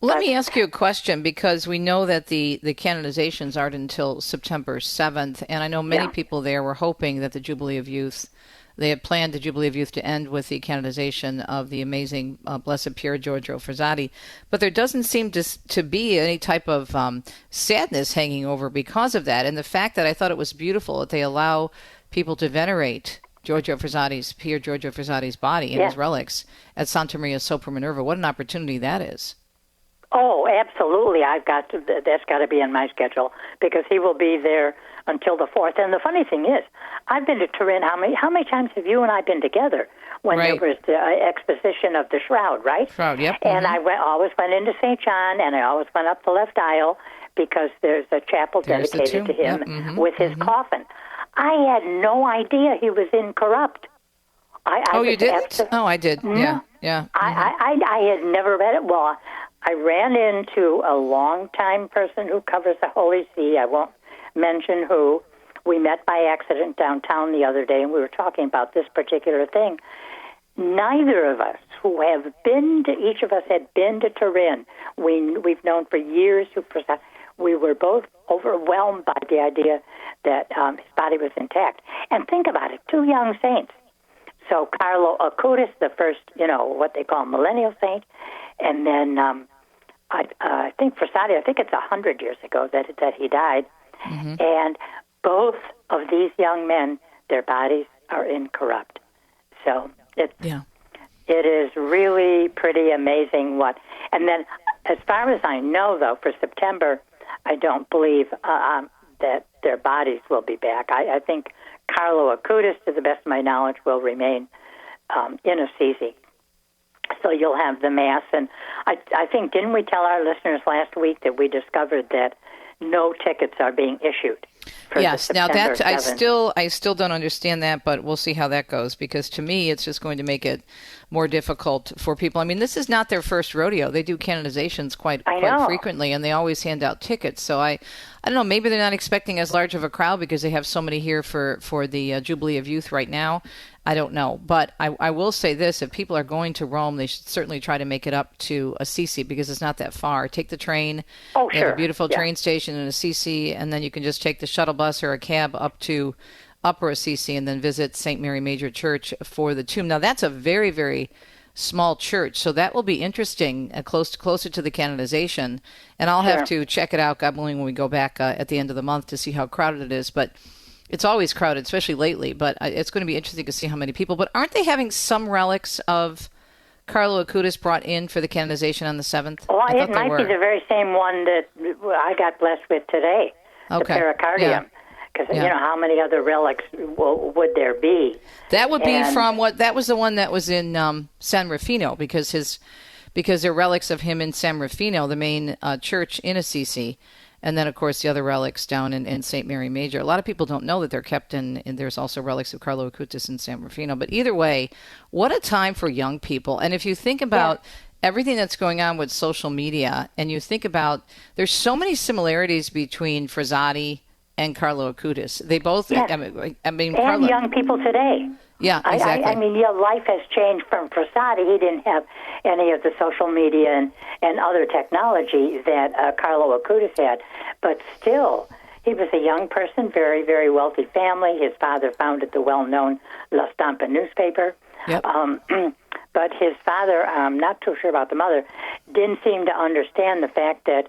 Let me ask you a question, because we know that the canonizations aren't until September 7th, and I know many people there were hoping that the Jubilee of Youth, they had planned the Jubilee of Youth to end with the canonization of the amazing Blessed Pier Giorgio Frassati, but there doesn't seem to be any type of sadness hanging over because of that, and the fact that I thought it was beautiful that they allow people to venerate Pier Giorgio Frassati's body and his relics at Santa Maria Sopra Minerva. What an opportunity that is. Oh, absolutely. That's got to be in my schedule, because he will be there until the 4th. And the funny thing is, I've been to Turin. How many times have you and I been together when there was the exposition of the Shroud, right? Shroud, yep. And I always went into St. John, and I always went up the left aisle, because there's a chapel dedicated to him with his coffin. I had no idea he was incorrupt. You didn't? I did. No. Yeah. I had never read it. Well, I ran into a longtime person who covers the Holy See. I won't mention who. We met by accident downtown the other day, and we were talking about this particular thing. Neither of us each of us had been to Turin. We've known for years who we were both overwhelmed by the idea that his body was intact. And think about it, 2 young saints. So Carlo Acutis, the first, what they call millennial saint, and then I think Frassati, I think it's 100 years ago that he died. Mm-hmm. And both of these young men, their bodies are incorrupt. So it is really pretty amazing And then as far as I know, though, for September, I don't believe that their bodies will be back. I think Carlo Acutis, to the best of my knowledge, will remain in Assisi. So you'll have the Mass. And I think, didn't we tell our listeners last week that we discovered that no tickets are being issued? Yes. Now that I still don't understand that, but we'll see how that goes, because to me it's just going to make it more difficult for people. I mean, this is not their first rodeo. They do canonizations quite frequently, and they always hand out tickets. So I don't know, maybe they're not expecting as large of a crowd because they have so many here for the Jubilee of Youth right now. I don't know. But I will say this, if people are going to Rome, they should certainly try to make it up to Assisi, because it's not that far. Take the train. Oh, They have a beautiful train station in Assisi, and then you can just take the shuttle bus or a cab up to Upper Assisi and then visit St. Mary Major Church for the tomb. Now, that's a very, very small church, so that will be interesting, closer to the canonization. And I'll have to check it out, God willing, when we go back at the end of the month to see how crowded it is. But it's always crowded, especially lately. But it's going to be interesting to see how many people. But aren't they having some relics of Carlo Acutis brought in for the canonization on the 7th? Oh, it might be the very same one that I got blessed with today, the pericardium. Because, how many other relics would there be? That would be from that was the one that was in San Rufino, because there are relics of him in San Rufino, the main church in Assisi. And then, of course, the other relics down in St. Mary Major. A lot of people don't know that they're kept in there's also relics of Carlo Acutis in San Rufino. But either way, what a time for young people. And if you think about everything that's going on with social media, and you think about, there's so many similarities between Frassati and Carlo Acutis. They both, I mean, and young people today. Yeah, exactly. I mean, life has changed from Frassati. He didn't have any of the social media and other technology that Carlo Acutis had. But still, he was a young person, very, very wealthy family. His father founded the well-known La Stampa newspaper. Yep. But his father, I'm not too sure about the mother, didn't seem to understand the fact that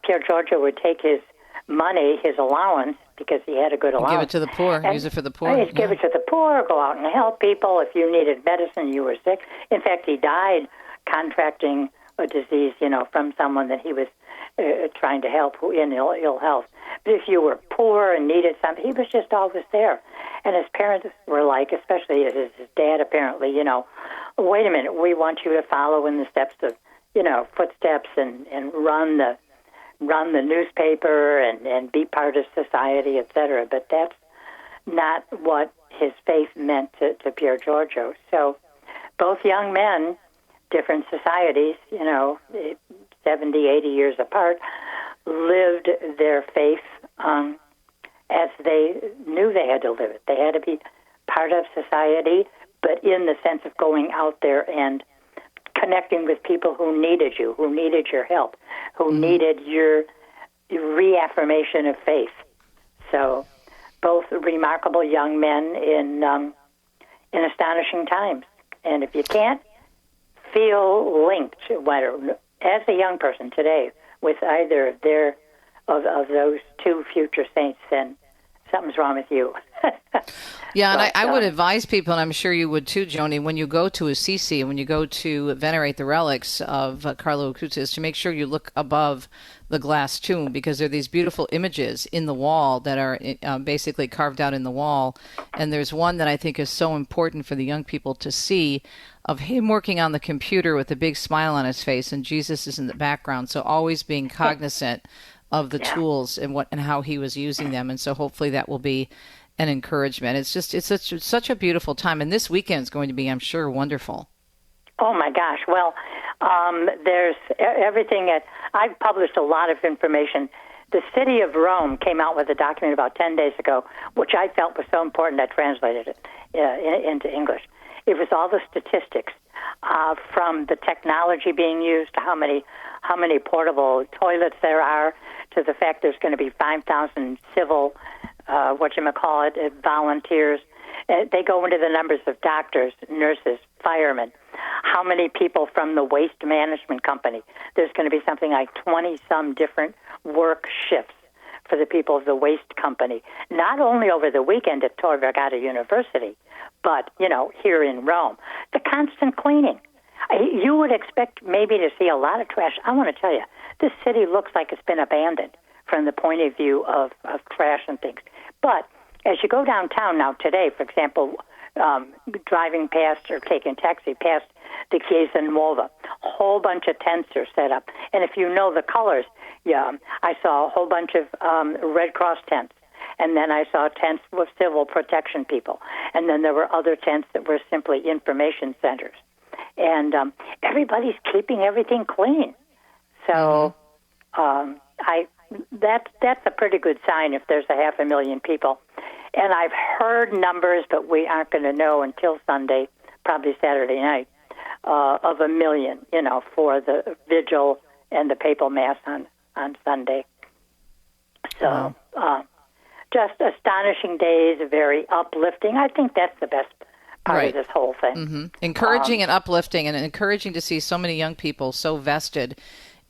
Pier Giorgio would take his money, his allowance, because he had a good allowance. Give it to the poor. Use it for the poor. He'd give it to the poor, go out and help people. If you needed medicine, you were sick. In fact, he died contracting a disease, from someone that he was trying to help in ill health. But if you were poor and needed something, he was just always there. And his parents were like, especially his dad apparently, wait a minute, we want you to follow in the steps of, footsteps and run the newspaper and be part of society, etc. But that's not what his faith meant to Pier Giorgio. So both young men, different societies, 70, 80 years apart, lived their faith as they knew they had to live it. They had to be part of society, but in the sense of going out there and connecting with people who needed you, who needed your help, who needed your reaffirmation of faith. So both remarkable young men in astonishing times. And if you can't feel linked, as a young person today, with either of those two future saints, then something's wrong with you. Yeah, and I would advise people, and I'm sure you would too, Joni, when you go to Assisi, when you go to venerate the relics of Carlo Acutis, to make sure you look above the glass tomb, because there are these beautiful images in the wall that are basically carved out in the wall. And there's one that I think is so important for the young people to see, of him working on the computer with a big smile on his face, and Jesus is in the background. So always being cognizant of the tools and how he was using them. And so hopefully that will be an encouragement. It's such a beautiful time. And this weekend is going to be, I'm sure, wonderful. Oh, my gosh. Well, there's everything. I've published a lot of information. The city of Rome came out with a document about 10 days ago, which I felt was so important I translated it into English. It was all the statistics from the technology being used to how many portable toilets there are, to the fact there's going to be 5,000 civil, volunteers. They go into the numbers of doctors, nurses, firemen. How many people from the waste management company? There's going to be something like 20-some different work shifts for the people of the waste company, not only over the weekend at Tor Vergata University, but, here in Rome. The constant cleaning. You would expect maybe to see a lot of trash. I want to tell you, this city looks like it's been abandoned from the point of view of trash and things. But as you go downtown now today, for example, driving past or taking taxi past the Chiesa Nuova, a whole bunch of tents are set up. And if you know the colors, I saw a whole bunch of Red Cross tents. And then I saw tents with civil protection people. And then there were other tents that were simply information centers. And everybody's keeping everything clean. So that's a pretty good sign if there's 500,000 people. And I've heard numbers, but we aren't going to know until Sunday, probably Saturday night, of 1 million, for the vigil and the papal mass on Sunday. So just astonishing days, very uplifting. I think that's the best part of this whole thing. Mm-hmm. Encouraging and uplifting, and encouraging to see so many young people so vested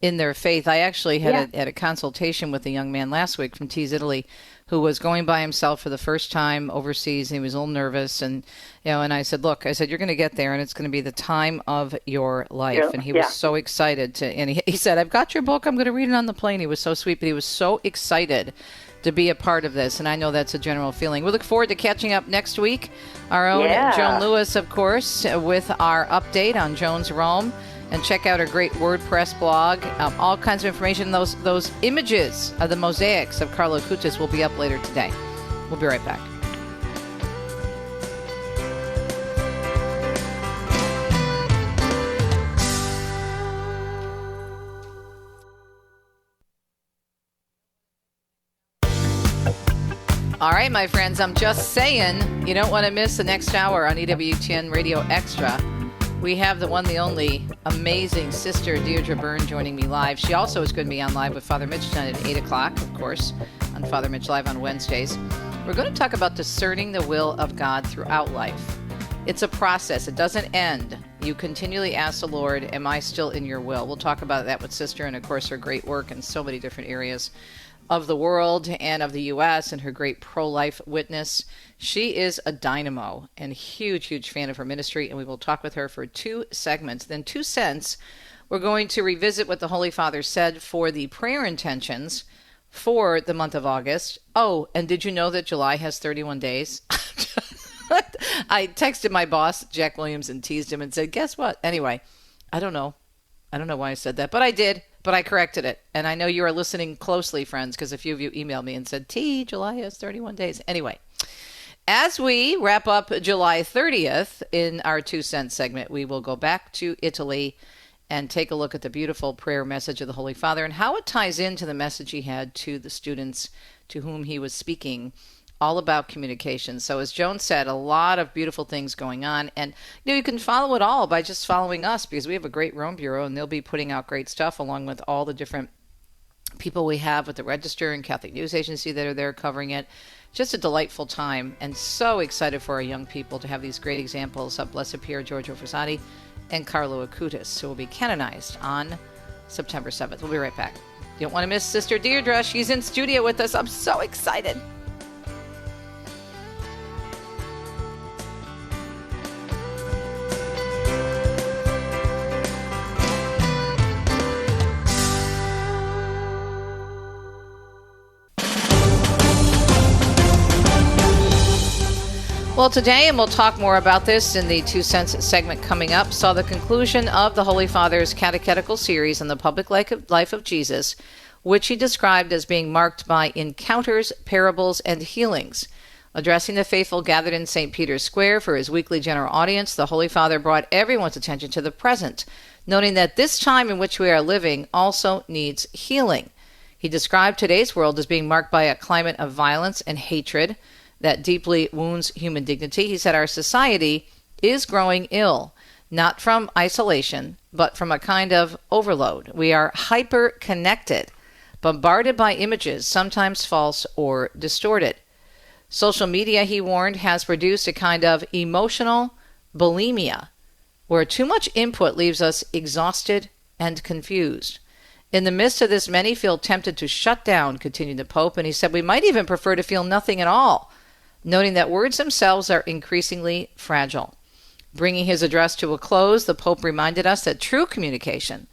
in their faith. I actually had a consultation with a young man last week from Tees, Italy, who was going by himself for the first time overseas, and he was a little nervous. And and I said, look, you're going to get there, and it's going to be the time of your life. And he was so excited to. And he said, I've got your book. I'm going to read it on the plane. He was so sweet, but he was so excited to be a part of this, and I know that's a general feeling. We look forward to catching up next week. Our own Joan Lewis, of course, with our update on Joan's Rome. And check out our great WordPress blog. All kinds of information. Those images of the mosaics of Carlo Acutis will be up later today. We'll be right back. All right, my friends, I'm just saying, you don't want to miss the next hour on EWTN Radio Extra. We have the one, the only, amazing Sister Dierdra Byrne joining me live. She also is going to be on live with Father Mitch tonight at 8 o'clock, of course, on Father Mitch Live on Wednesdays. We're going to talk about discerning the will of God throughout life. It's a process. It doesn't end. You continually ask the Lord, am I still in your will? We'll talk about that with Sister and, of course, her great work in so many different areas of the world and of the U.S. and her great pro-life witness. She is a dynamo and huge, huge fan of her ministry, and we will talk with her for 2 segments. Then 2 cents, we're going to revisit what the Holy Father said for the prayer intentions for the month of August. Oh, and did you know that July has 31 days? I texted my boss, Jack Williams, and teased him and said, guess what? Anyway, I don't know why I said that, but I did. But I corrected it. And I know you are listening closely, friends, because a few of you emailed me and said, July has 31 days. Anyway, as we wrap up July 30th in our 2 cent segment, we will go back to Italy and take a look at the beautiful prayer message of the Holy Father and how it ties into the message he had to the students to whom he was speaking, all about communication. So as Joan said, a lot of beautiful things going on. And you can follow it all by just following us, because we have a great Rome Bureau, and they'll be putting out great stuff along with all the different people we have with the Register and Catholic News Agency that are there covering it. Just a delightful time, and so excited for our young people to have these great examples of Blessed Pier Giorgio Frassati and Carlo Acutis, who will be canonized on September 7th. We'll be right back. You don't want to miss Sister Dierdra. She's in studio with us. I'm so excited. Well, today, and we'll talk more about this in the 2 cents segment coming up, saw the conclusion of the Holy Father's catechetical series on the public life of Jesus, which he described as being marked by encounters, parables, and healings. Addressing the faithful gathered in St. Peter's Square for his weekly general audience, the Holy Father brought everyone's attention to the present, noting that this time in which we are living also needs healing. He described today's world as being marked by a climate of violence and hatred that deeply wounds human dignity. He said our society is growing ill, not from isolation, but from a kind of overload. We are hyper-connected. bombarded by images, sometimes false or distorted. Social media, he warned, has produced a kind of emotional bulimia, where too much input leaves us exhausted and confused. In the midst of this, many feel tempted to shut down, continued the Pope, and he said we might even prefer to feel nothing at all, noting that words themselves are increasingly fragile. Bringing his address to a close, the Pope reminded us that true communication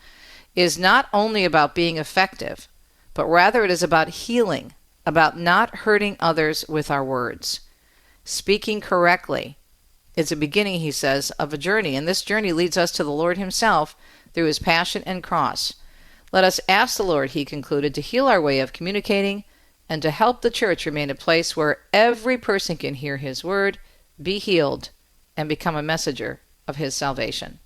is not only about being effective, but rather it is about healing, about not hurting others with our words. Speaking correctly is the beginning, he says, of a journey, and this journey leads us to the Lord himself through his passion and cross. Let us ask the Lord, he concluded, to heal our way of communicating and to help the church remain a place where every person can hear his word, be healed, and become a messenger of his salvation.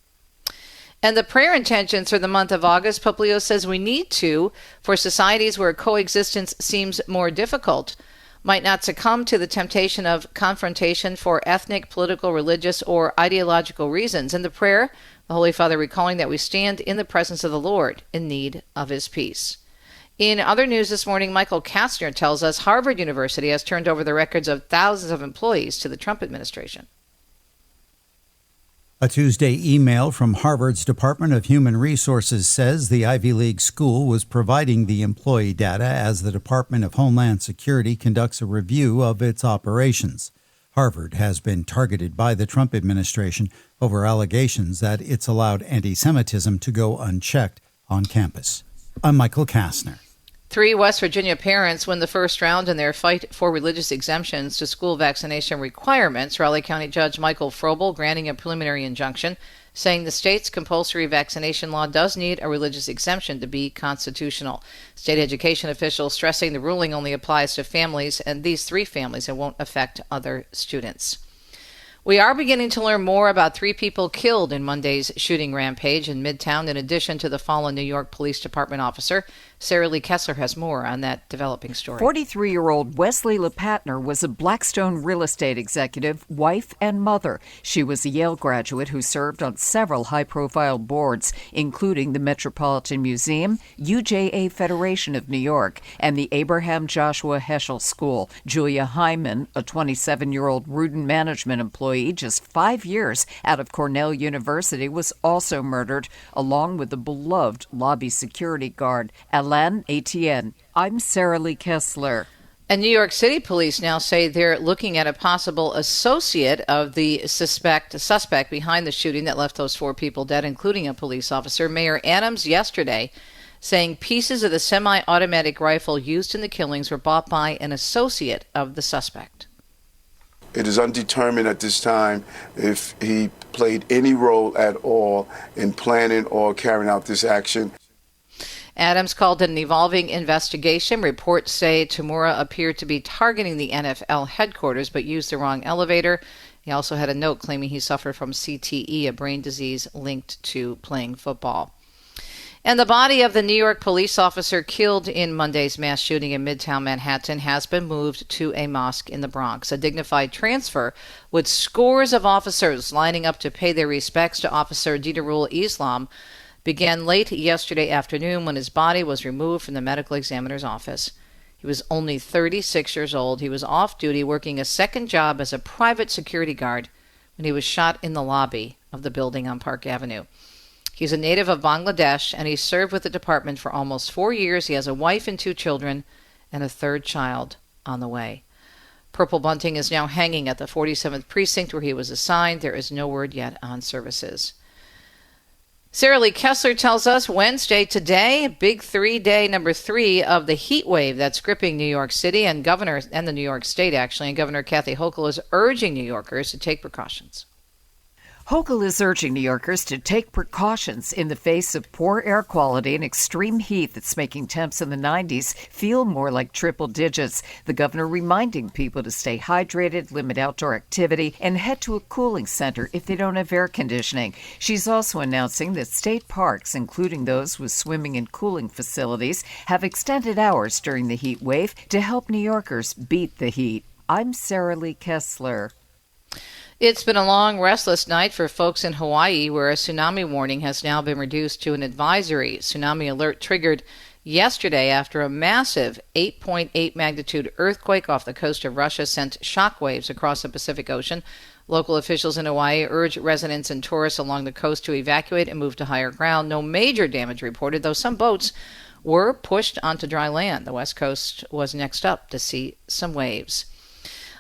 And the prayer intentions for the month of August, Pope Leo says we need to, for societies where coexistence seems more difficult, might not succumb to the temptation of confrontation for ethnic, political, religious, or ideological reasons. In the prayer, the Holy Father recalling that we stand in the presence of the Lord in need of his peace. In other news this morning, Michael Kastner tells us Harvard University has turned over the records of thousands of employees to the Trump administration. A Tuesday email from Harvard's Department of Human Resources says the Ivy League school was providing the employee data as the Department of Homeland Security conducts a review of its operations. Harvard has been targeted by the Trump administration over allegations that it's allowed anti-Semitism to go unchecked on campus. I'm Michael Kastner. 3 West Virginia parents win the first round in their fight for religious exemptions to school vaccination requirements. Raleigh County Judge Michael Frobel granting a preliminary injunction, saying the state's compulsory vaccination law does need a religious exemption to be constitutional. State education officials stressing the ruling only applies to families, and these 3 families, and won't affect other students. We are beginning to learn more about 3 people killed in Monday's shooting rampage in Midtown, in addition to the fallen New York Police Department officer. Sarah Lee Kessler has more on that developing story. 43-year-old Wesley LePatner was a Blackstone real estate executive, wife, and mother. She was a Yale graduate who served on several high-profile boards, including the Metropolitan Museum, UJA Federation of New York, and the Abraham Joshua Heschel School. Julia Hyman, a 27-year-old Rudin management employee just 5 years out of Cornell University, was also murdered, along with the beloved lobby security guard, Alain Etienne. I'm Sarah Lee Kessler. And New York City police now say they're looking at a possible associate of the suspect behind the shooting that left those 4 people dead, including a police officer. Mayor Adams yesterday saying pieces of the semi-automatic rifle used in the killings were bought by an associate of the suspect. It is undetermined at this time if he played any role at all in planning or carrying out this action. Adams called it an evolving investigation. Reports say Tamura appeared to be targeting the NFL headquarters but used the wrong elevator. He also had a note claiming he suffered from CTE, a brain disease linked to playing football. And the body of the New York police officer killed in Monday's mass shooting in Midtown Manhattan has been moved to a mosque in the Bronx. A dignified transfer with scores of officers lining up to pay their respects to Officer Diderul Islam began late yesterday afternoon when his body was removed from the medical examiner's office. He was only 36 years old. He was off duty working a second job as a private security guard when he was shot in the lobby of the building on Park Avenue. He's a native of Bangladesh, and he served with the department for almost 4 years. He has a wife and 2 children and a 3rd child on the way. Purple bunting is now hanging at the 47th precinct where he was assigned. There is no word yet on services. Sarah Lee Kessler tells us Wednesday today, big 3-day number 3 of the heat wave that's gripping New York City and the New York State, actually. And Governor Kathy Hochul is urging New Yorkers to take precautions. Hochul is urging New Yorkers to take precautions in the face of poor air quality and extreme heat that's making temps in the 90s feel more like triple digits. The governor reminding people to stay hydrated, limit outdoor activity, and head to a cooling center if they don't have air conditioning. She's also announcing that state parks, including those with swimming and cooling facilities, have extended hours during the heat wave to help New Yorkers beat the heat. I'm Sarah Lee Kessler. It's been a long, restless night for folks in Hawaii, where a tsunami warning has now been reduced to an advisory. Tsunami alert triggered yesterday after a massive 8.8 magnitude earthquake off the coast of Russia sent shockwaves across the Pacific Ocean. Local officials in Hawaii urge residents and tourists along the coast to evacuate and move to higher ground. No major damage reported, though some boats were pushed onto dry land. The West Coast was next up to see some waves.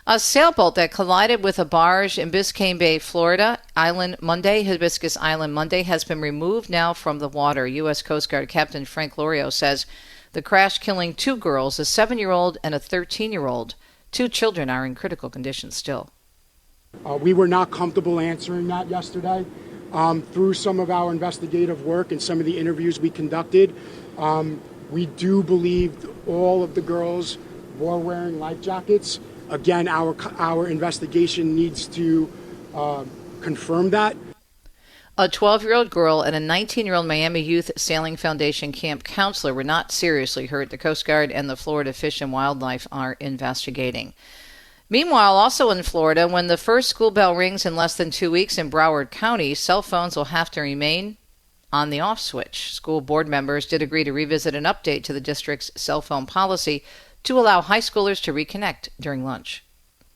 A sailboat that collided with a barge in Biscayne Bay, Florida, Hibiscus Island Monday, has been removed now from the water. U.S. Coast Guard Captain Frank Lorio says the crash killing 2 girls, a 7-year-old and a 13-year-old. 2 children are in critical condition still. We were not comfortable answering that yesterday. Through some of our investigative work and some of the interviews we conducted, we do believe all of the girls were wearing life jackets. Again, our investigation needs to confirm that. A 12-year-old girl and a 19-year-old Miami Youth Sailing Foundation camp counselor were not seriously hurt. The Coast Guard and the Florida Fish and Wildlife are investigating. Meanwhile, also in Florida, when the first school bell rings in less than 2 weeks in Broward County, cell phones will have to remain on the off switch. School board members did agree to revisit an update to the district's cell phone policy to allow high schoolers to reconnect during lunch.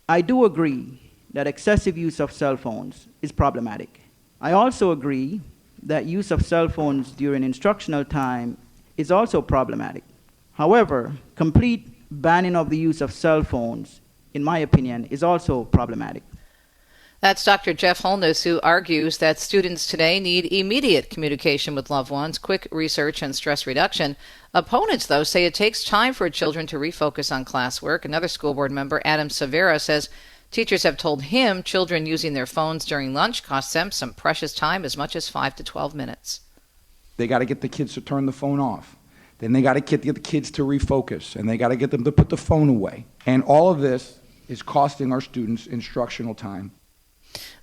I do agree that excessive use of cell phones is problematic. I also agree that use of cell phones during instructional time is also problematic. However, complete banning of the use of cell phones, in my opinion, is also problematic. That's Dr. Jeff Holness, who argues that students today need immediate communication with loved ones, quick research, and stress reduction. Opponents, though, say it takes time for children to refocus on classwork. Another school board member, Adam Severa, says teachers have told him children using their phones during lunch costs them some precious time, as much as 5 to 12 minutes. They got to get the kids to turn the phone off. Then they got to get the kids to refocus, and they got to get them to put the phone away. And all of this is costing our students instructional time.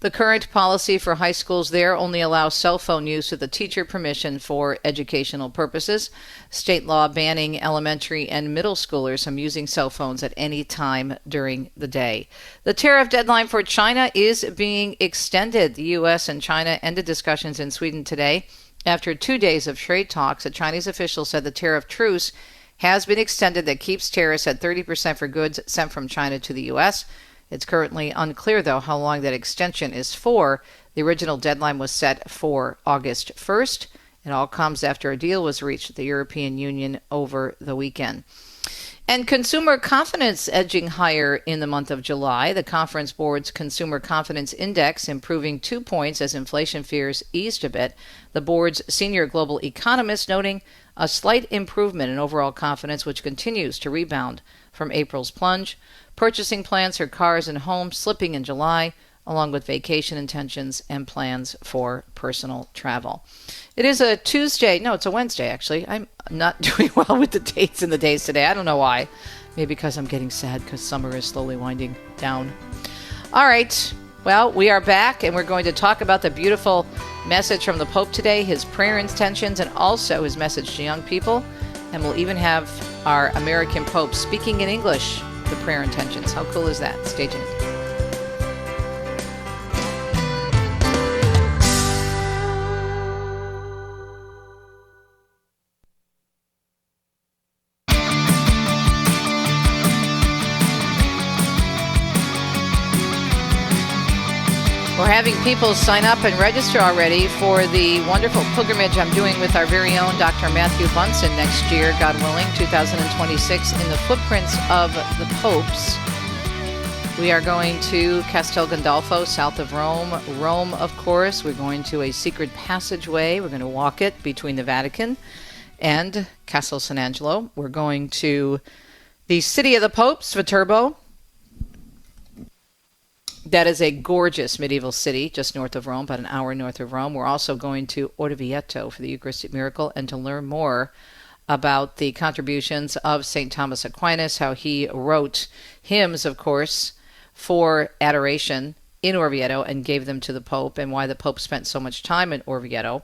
The current policy for high schools there only allows cell phone use with the teacher permission for educational purposes. State law banning elementary and middle schoolers from using cell phones at any time during the day. The tariff deadline for China is being extended. The U.S. and China ended discussions in Sweden today. After 2 days of trade talks, a Chinese official said the tariff truce has been extended that keeps tariffs at 30% for goods sent from China to the U.S. It's currently unclear, though, how long that extension is for. The original deadline was set for August 1st. It all comes after a deal was reached with the European Union over the weekend. And consumer confidence edging higher in the month of July. The Conference Board's Consumer Confidence Index improving 2 points as inflation fears eased a bit. The board's senior global economist noting a slight improvement in overall confidence, which continues to rebound from April's plunge. Purchasing plans for cars and homes slipping in July, along with vacation intentions and plans for personal travel. It is a Tuesday. No, it's a Wednesday, actually. I'm not doing well with the dates and the days today. I don't know why. Maybe because I'm getting sad because summer is slowly winding down. All right. Well, we are back, and we're going to talk about the beautiful message from the Pope today, his prayer intentions, and also his message to young people. And we'll even have our American Pope speaking in English the prayer intentions. How cool is that? Stay tuned. We're having people sign up and register already for the wonderful pilgrimage I'm doing with our very own Dr. Matthew Bunson next year, God willing, 2026, in the footprints of the popes. We are going to Castel Gandolfo, south of Rome. Rome, of course. We're going to a secret passageway. We're going to walk it between the Vatican and Castel San Angelo. We're going to the city of the popes, Viterbo. That is a gorgeous medieval city just north of Rome, about an hour north of Rome. We're also going to Orvieto for the Eucharistic miracle and to learn more about the contributions of St. Thomas Aquinas, how he wrote hymns, of course, for adoration in Orvieto and gave them to the Pope, and why the Pope spent so much time in Orvieto.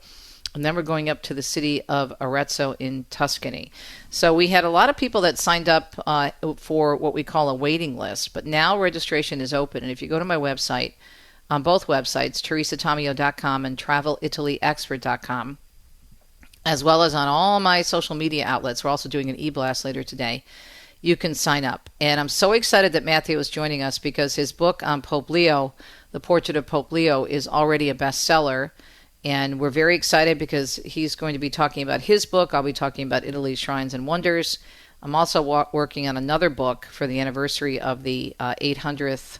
And then we're going up to the city of Arezzo in Tuscany. So we had a lot of people that signed up for what we call a waiting list, but now registration is open. And if you go to my website, on both websites, teresatomio.com and travelitalyexpert.com, as well as on all my social media outlets. We're also doing an e-blast later today. You can sign up. And I'm so excited that Matthew is joining us because his book on Pope Leo, The Portrait of Pope Leo, is already a bestseller. And we're very excited because he's going to be talking about his book. I'll be talking about Italy's Shrines and Wonders. I'm also working on another book for the anniversary of the 800th,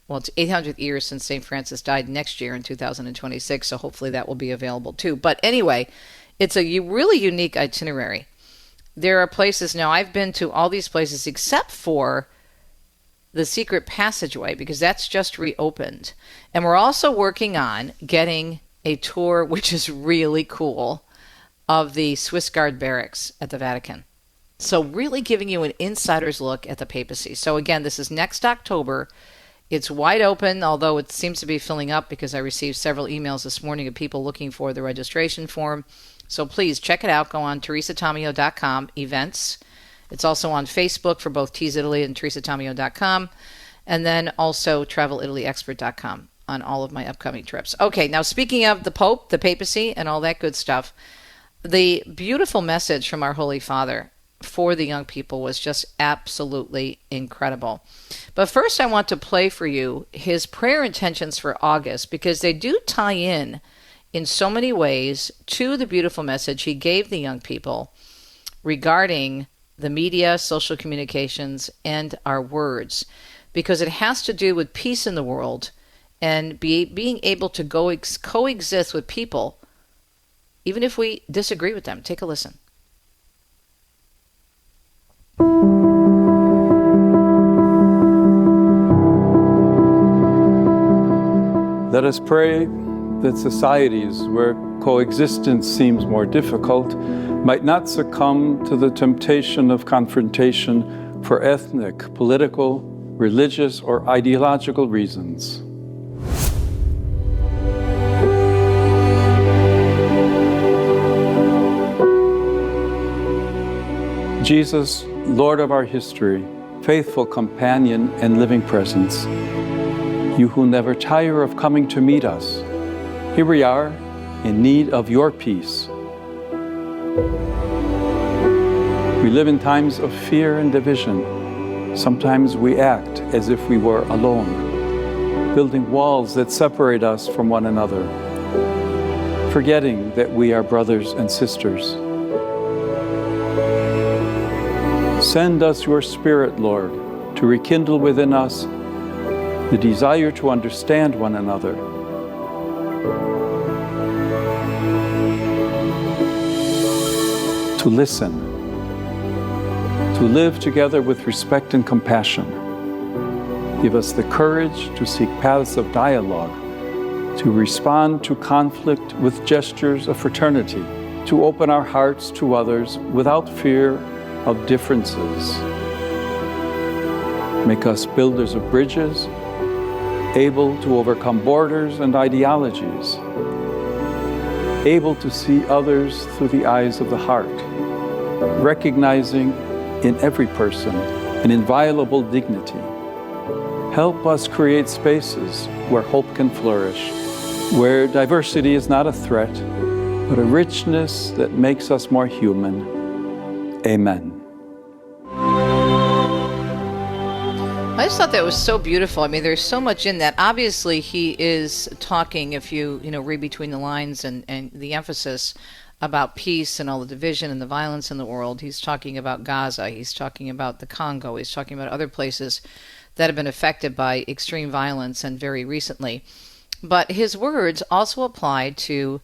well, it's 800th year since St. Francis died next year in 2026, so hopefully that will be available too. But anyway, it's a really unique itinerary. There are places, now I've been to all these places except for the secret passageway because that's just reopened. And we're also working on getting a tour, which is really cool, of the Swiss Guard barracks at the Vatican. So really giving you an insider's look at the papacy. So again, this is next October. It's wide open, although it seems to be filling up because I received several emails this morning of people looking for the registration form. So please check it out. Go on teresatomeo.com, events. It's also on Facebook for both Tease Italy and teresatomeo.com. And then also travelitalyexpert.com on all of my upcoming trips. Okay, now speaking of the Pope, the papacy, and all that good stuff, the beautiful message from our Holy Father for the young people was just absolutely incredible. But first I want to play for you his prayer intentions for August because they do tie in so many ways to the beautiful message he gave the young people regarding the media, social communications, and our words, because it has to do with peace in the world and being able to coexist with people even if we disagree with them. Take a listen. Let us pray that societies where coexistence seems more difficult might not succumb to the temptation of confrontation for ethnic, political, religious, or ideological reasons. Jesus, Lord of our history, faithful companion and living presence, you who never tire of coming to meet us, here we are in need of your peace. We live in times of fear and division. Sometimes we act as if we were alone, building walls that separate us from one another, forgetting that we are brothers and sisters. Send us your Spirit, Lord, to rekindle within us the desire to understand one another. To listen, to live together with respect and compassion. Give us the courage to seek paths of dialogue, to respond to conflict with gestures of fraternity, to open our hearts to others without fear of differences. Make us builders of bridges, able to overcome borders and ideologies, able to see others through the eyes of the heart, recognizing in every person an inviolable dignity. Help us create spaces where hope can flourish, where diversity is not a threat, but a richness that makes us more human. Amen. I just thought that was so beautiful. I mean, there's so much in that. Obviously, he is talking, if you read between the lines and the emphasis about peace and all the division and the violence in the world. He's talking about Gaza. He's talking about the Congo. He's talking about other places that have been affected by extreme violence and very recently. But his words also apply to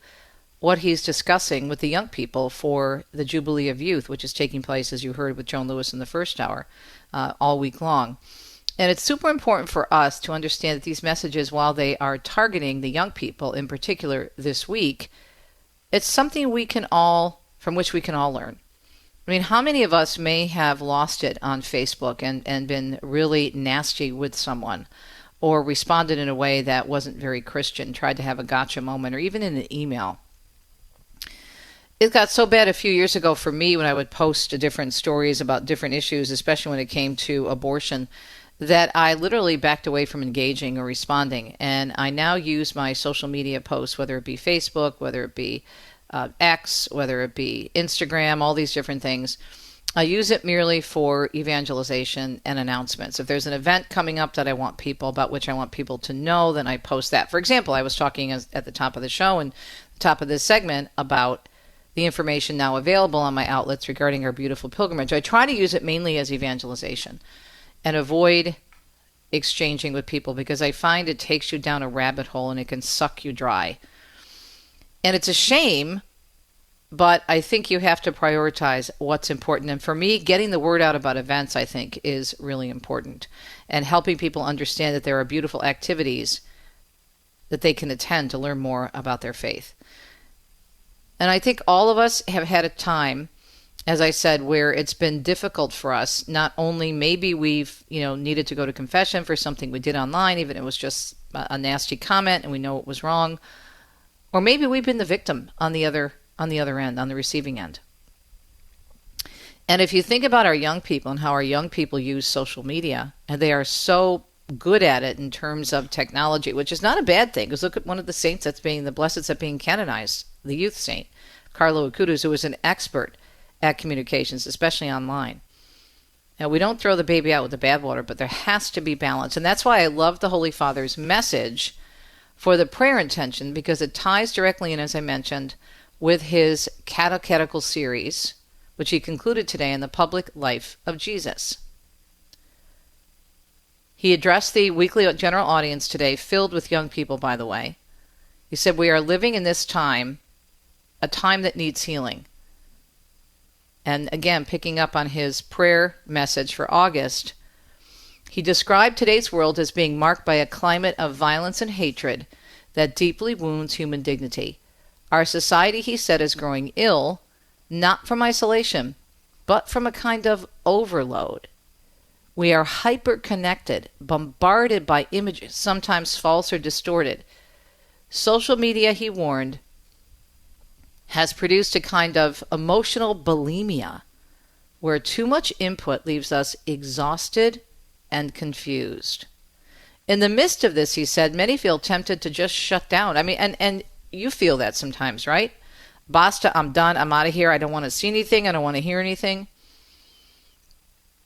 what he's discussing with the young people for the Jubilee of Youth, which is taking place, as you heard with Joan Lewis in the first hour, all week long. And it's super important for us to understand that these messages, while they are targeting the young people in particular this week, it's something from which we can all learn. I mean, how many of us may have lost it on Facebook and been really nasty with someone, or responded in a way that wasn't very Christian, tried to have a gotcha moment, or even in an email? It got so bad a few years ago for me when I would post different stories about different issues, especially when it came to abortion, that I literally backed away from engaging or responding. And I now use my social media posts, whether it be Facebook, whether it be X, whether it be Instagram, all these different things. I use it merely for evangelization and announcements. If there's an event coming up that I want people, about which I want people to know, then I post that. For example, I was talking at the top of the show and the top of this segment about the information now available on my outlets regarding our beautiful pilgrimage. I try to use it mainly as evangelization and avoid exchanging with people, because I find it takes you down a rabbit hole and it can suck you dry. And it's a shame, but I think you have to prioritize what's important. And for me, getting the word out about events, I think, is really important. And helping people understand that there are beautiful activities that they can attend to learn more about their faith. And I think all of us have had a time, as I said, where it's been difficult for us. Not only maybe we've, needed to go to confession for something we did online, even if it was just a nasty comment and we know it was wrong. Or maybe we've been the victim on the other end, on the receiving end. And if you think about our young people and how our young people use social media, and they are so good at it in terms of technology, which is not a bad thing, because look at one of the saints the blesseds that's being canonized, the youth saint, Carlo Acutis, who was an expert at communications, especially online. Now, we don't throw the baby out with the bathwater, but there has to be balance. And that's why I love the Holy Father's message for the prayer intention, because it ties directly in, as I mentioned, with his catechetical series, which he concluded today in the public life of Jesus. He addressed the weekly general audience today, filled with young people, by the way. He said, we are living in this time, a time that needs healing. And again, picking up on his prayer message for August, he described today's world as being marked by a climate of violence and hatred that deeply wounds human dignity. Our society, he said, is growing ill, not from isolation, but from a kind of overload. We are hyper-connected, bombarded by images, sometimes false or distorted. Social media, he warned, has produced a kind of emotional bulimia, where too much input leaves us exhausted and confused. In the midst of this, he said, many feel tempted to just shut down. I mean, and you feel that sometimes, right? Basta, I'm done, I'm out of here, I don't want to see anything, I don't want to hear anything.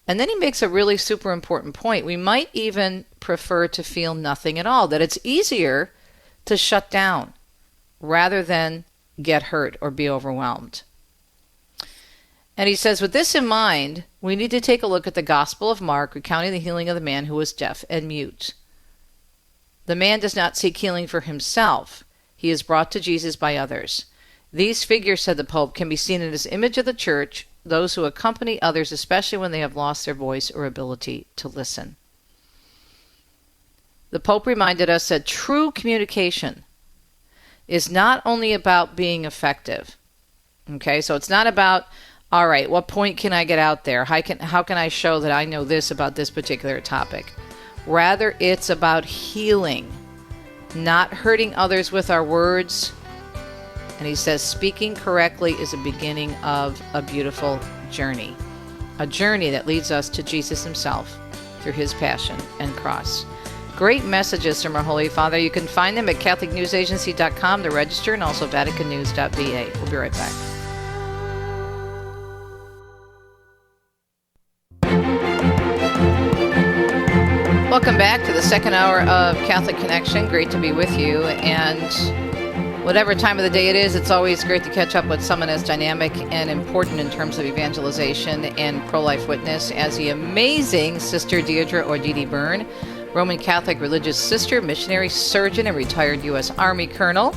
And then he makes a really super important point. We might even prefer to feel nothing at all, that it's easier to shut down rather than get hurt or be overwhelmed. And he says, with this in mind, we need to take a look at the Gospel of Mark, recounting the healing of the man who was deaf and mute. The man does not seek healing for himself. He is brought to Jesus by others. These figures, said the Pope, can be seen in his image of the church, those who accompany others, especially when they have lost their voice or ability to listen. The Pope reminded us that true communication is not only about being effective. Okay, so it's not about, all right, what point can I get out there? How can I show that I know this about this particular topic? Rather, it's about healing, not hurting others with our words. And he says speaking correctly is a beginning of a beautiful journey, a journey that leads us to Jesus himself through his passion and cross. Great messages from our Holy Father. You can find them at CatholicNewsAgency.com to register, and also VaticanNews.va. We'll be right back. Welcome back to the second hour of Catholic Connection. Great to be with you. And whatever time of the day it is, it's always great to catch up with someone as dynamic and important in terms of evangelization and pro-life witness as the amazing Sister Dierdra Byrne, Roman Catholic religious sister, missionary, surgeon, and retired U.S. Army colonel.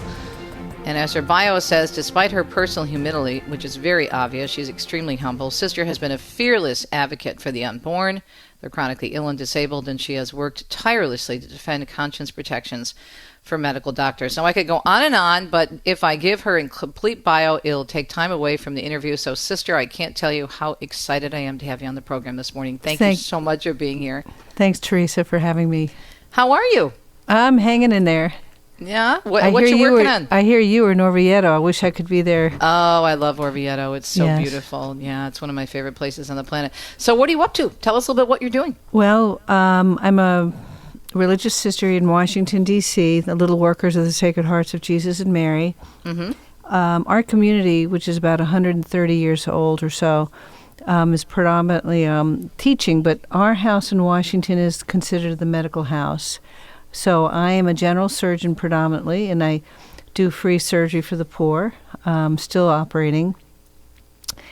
And as her bio says, despite her personal humility, which is very obvious, she's extremely humble. Sister has been a fearless advocate for the unborn, the chronically ill and disabled, and she has worked tirelessly to defend conscience protections for medical doctors. Now, I could go on, but if I give her a complete bio, it'll take time away from the interview. So, Sister, I can't tell you how excited I am to have you on the program this morning. Thank you so much for being here. Thanks, Teresa, for having me. How are you? I'm hanging in there. Yeah? What you working on? I hear you are in Orvieto. I wish I could be there. Oh, I love Orvieto. It's so beautiful. Yeah, it's one of my favorite places on the planet. So what are you up to? Tell us a little bit what you're doing. Well, I'm a religious sister in Washington, D.C., the Little Workers of the Sacred Hearts of Jesus and Mary. Mm-hmm. our community, which is about 130 years old or so, is predominantly teaching, but our house in Washington is considered the medical house. So I am a general surgeon predominantly, and I do free surgery for the poor, still operating,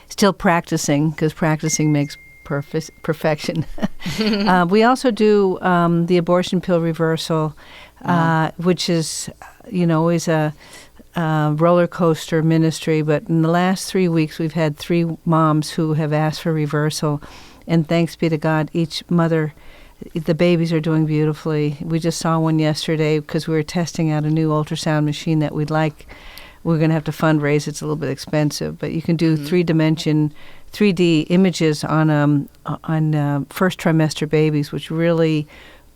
still practicing, because practicing makes perfection. We also do the abortion pill reversal, which is, always a roller coaster ministry. But in the last 3 weeks, we've had 3 moms who have asked for reversal. And thanks be to God, each mother, the babies are doing beautifully. We just saw one yesterday because we were testing out a new ultrasound machine that we'd like. We're going to have to fundraise. It's a little bit expensive, but you can do 3D images on first trimester babies, which really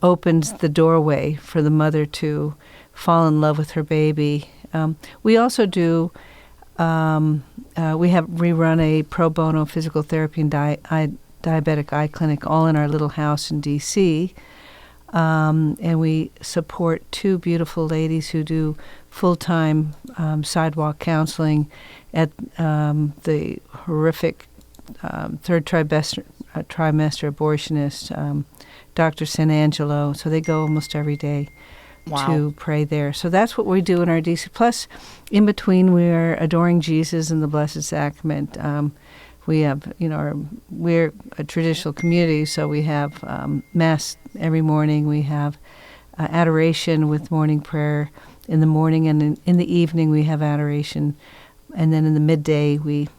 opens the doorway for the mother to fall in love with her baby. We also do, we run a pro bono physical therapy and diabetic eye clinic all in our little house in D.C., and we support 2 beautiful ladies who do full-time sidewalk counseling at the horrific third trimester abortionist, Dr. San Angelo. So they go almost every day to pray there. So that's what we do in our DC. Plus, in between, we're adoring Jesus and the Blessed Sacrament. We have, we're a traditional community, so we have Mass every morning. We have adoration with morning prayer in the morning, and in the evening we have adoration. And then in the midday, we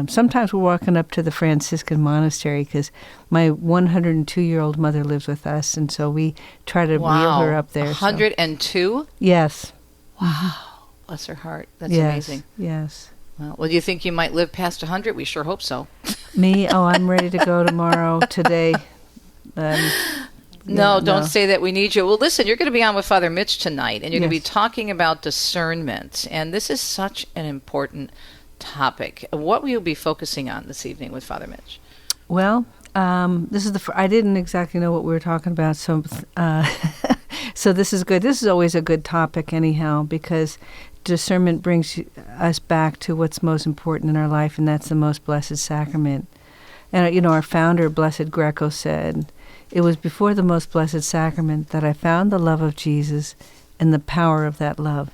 sometimes we're walking up to the Franciscan monastery because my 102-year-old mother lives with us, and so we try to wheel her up there. 102? Yes. Wow. Bless her heart. That's yes. amazing. Yes. Well, do you think you might live past 100? We sure hope so. Me? Oh, I'm ready to go tomorrow, today. No, don't say that. We need you. Well, listen, you're going to be on with Father Mitch tonight, and you're going to be talking about discernment. And this is such an important topic. What will you be focusing on this evening with Father Mitch? Well, this is I didn't exactly know what we were talking about, so so this is good. This is always a good topic anyhow, because discernment brings us back to what's most important in our life, and that's the most blessed sacrament. And, our founder, Blessed Greco, said, "It was before the most blessed sacrament that I found the love of Jesus and the power of that love."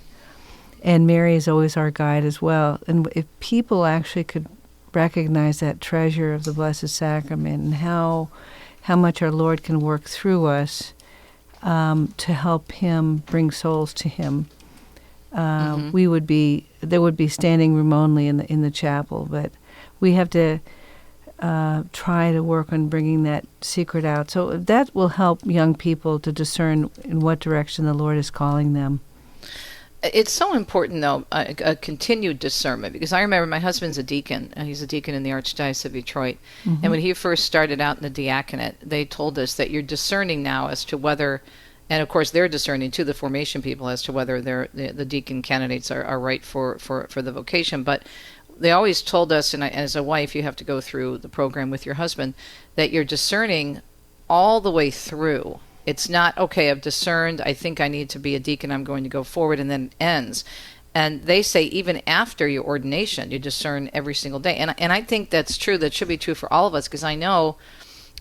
And Mary is always our guide as well. And if people actually could recognize that treasure of the Blessed Sacrament and how much our Lord can work through us to help Him bring souls to Him, there would be standing room only in the chapel. But we have to try to work on bringing that secret out. So that will help young people to discern in what direction the Lord is calling them. It's so important, though, a continued discernment, because I remember my husband's a deacon. He's a deacon in the Archdiocese of Detroit. Mm-hmm. And when he first started out in the diaconate, they told us that you're discerning now as to whether, and of course they're discerning too, the formation people, as to whether the deacon candidates are right for the vocation. But they always told us, and as a wife, you have to go through the program with your husband, that you're discerning all the way through. It's not, okay, I've discerned, I think I need to be a deacon, I'm going to go forward, and then it ends. And they say even after your ordination, you discern every single day. And I think that's true. That should be true for all of us, because I know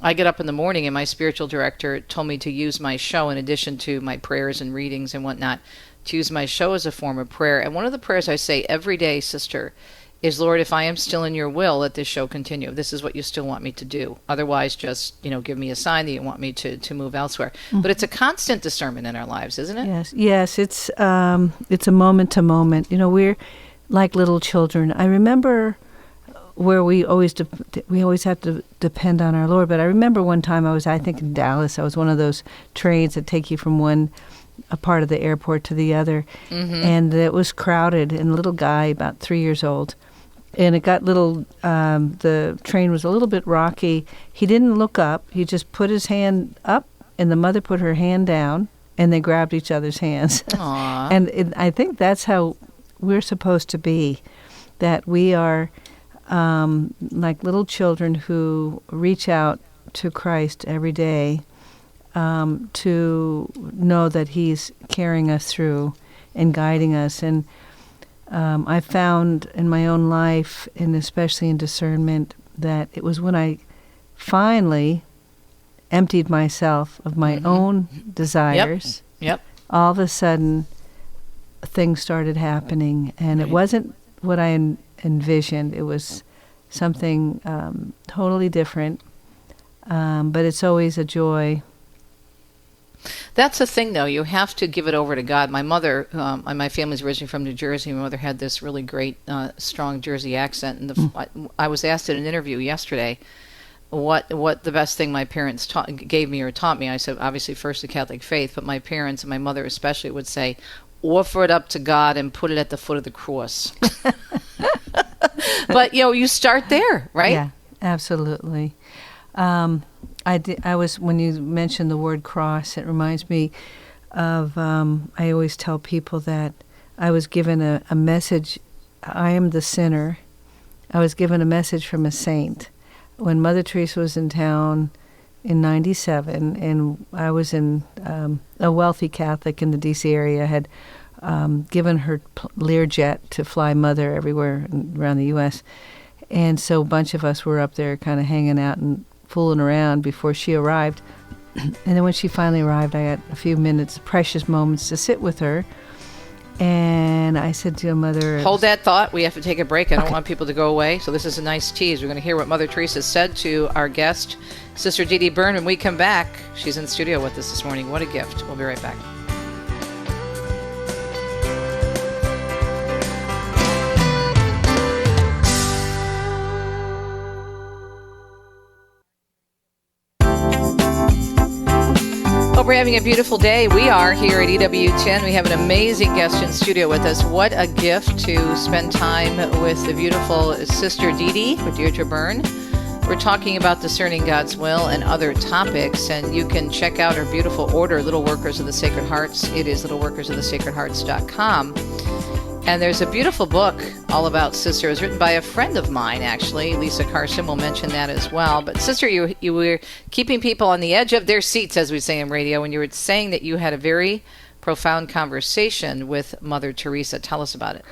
I get up in the morning and my spiritual director told me to use my show, in addition to my prayers and readings and whatnot, to use my show as a form of prayer. And one of the prayers I say every day, sister, is, Lord, if I am still in your will, let this show continue. This is what you still want me to do. Otherwise, just, give me a sign that you want me to move elsewhere. Mm-hmm. But it's a constant discernment in our lives, isn't it? Yes. It's a moment to moment. We're like little children. I remember where we always have to depend on our Lord. But I remember one time I think in Dallas. I was one of those trains that take you from a part of the airport to the other, and it was crowded. And a little guy, about 3 years old. And it got the train was a little bit rocky. He didn't look up. He just put his hand up, and the mother put her hand down, and they grabbed each other's hands. Aww. And I think that's how we're supposed to be, that we are like little children who reach out to Christ every day to know that He's carrying us through and guiding us. And I found in my own life, and especially in discernment, that it was when I finally emptied myself of my own desires. Yep. All of a sudden, things started happening, and it wasn't what I envisioned. It was something totally different, but it's always a joy. That's the thing, though. You have to give it over to God. My mother, my family's originally from New Jersey. My mother had this really great, strong Jersey accent. And I was asked in an interview yesterday what the best thing my parents gave me or taught me. I said, obviously, first the Catholic faith, but my parents and my mother especially would say, offer it up to God and put it at the foot of the cross. But, you start there, right? Yeah, absolutely. I was, when you mentioned the word cross, it reminds me of, I always tell people that I was given a message, I am the sinner. I was given a message from a saint. When Mother Teresa was in town in 97, and I was in a wealthy Catholic in the D.C. area, had given her Learjet to fly Mother everywhere around the U.S., and so a bunch of us were up there kind of hanging out and fooling around before she arrived. And then when she finally arrived, I had a few minutes, precious moments to sit with her. And I said to Mother... Hold that thought. We have to take a break. I don't want people to go away. So this is a nice tease. We're going to hear what Mother Teresa said to our guest, Sister Dierdra Byrne. When we come back, she's in the studio with us this morning. What a gift. We'll be right back. We're having a beautiful day. We are here at EWTN. We have an amazing guest in studio with us. What a gift to spend time with the beautiful Sister Dierdra Byrne. We're talking about discerning God's will and other topics, and you can check out our beautiful order, Little Workers of the Sacred Hearts. It is littleworkersofthesacredhearts.com. And there's a beautiful book all about Sister. It was written by a friend of mine, actually. Lisa Carson will mention that as well. But Sister, you were keeping people on the edge of their seats, as we say in radio, when you were saying that you had a very profound conversation with Mother Teresa. Tell us about it.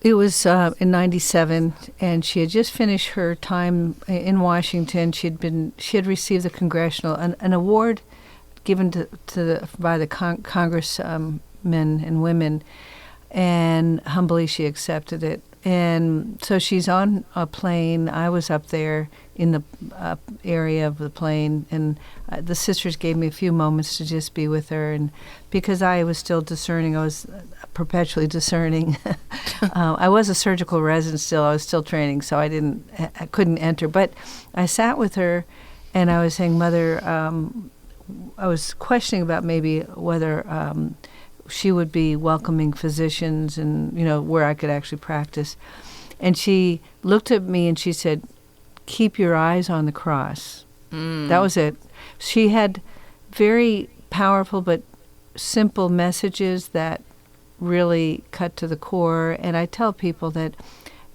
It was in 97, and she had just finished her time in Washington. She had received the congressional, an award given by the congressmen and women, and humbly she accepted it. And so she's on a plane. I was up there in the area of the plane, and the sisters gave me a few moments to just be with her. And because I was still discerning, I was perpetually discerning. I was a surgical resident still. I was still training, so I couldn't enter. But I sat with her, and I was saying, Mother, I was questioning about maybe whether she would be welcoming physicians and, where I could actually practice. And she looked at me and she said, keep your eyes on the cross. That was it. She had very powerful but simple messages that really cut to the core. And I tell people that,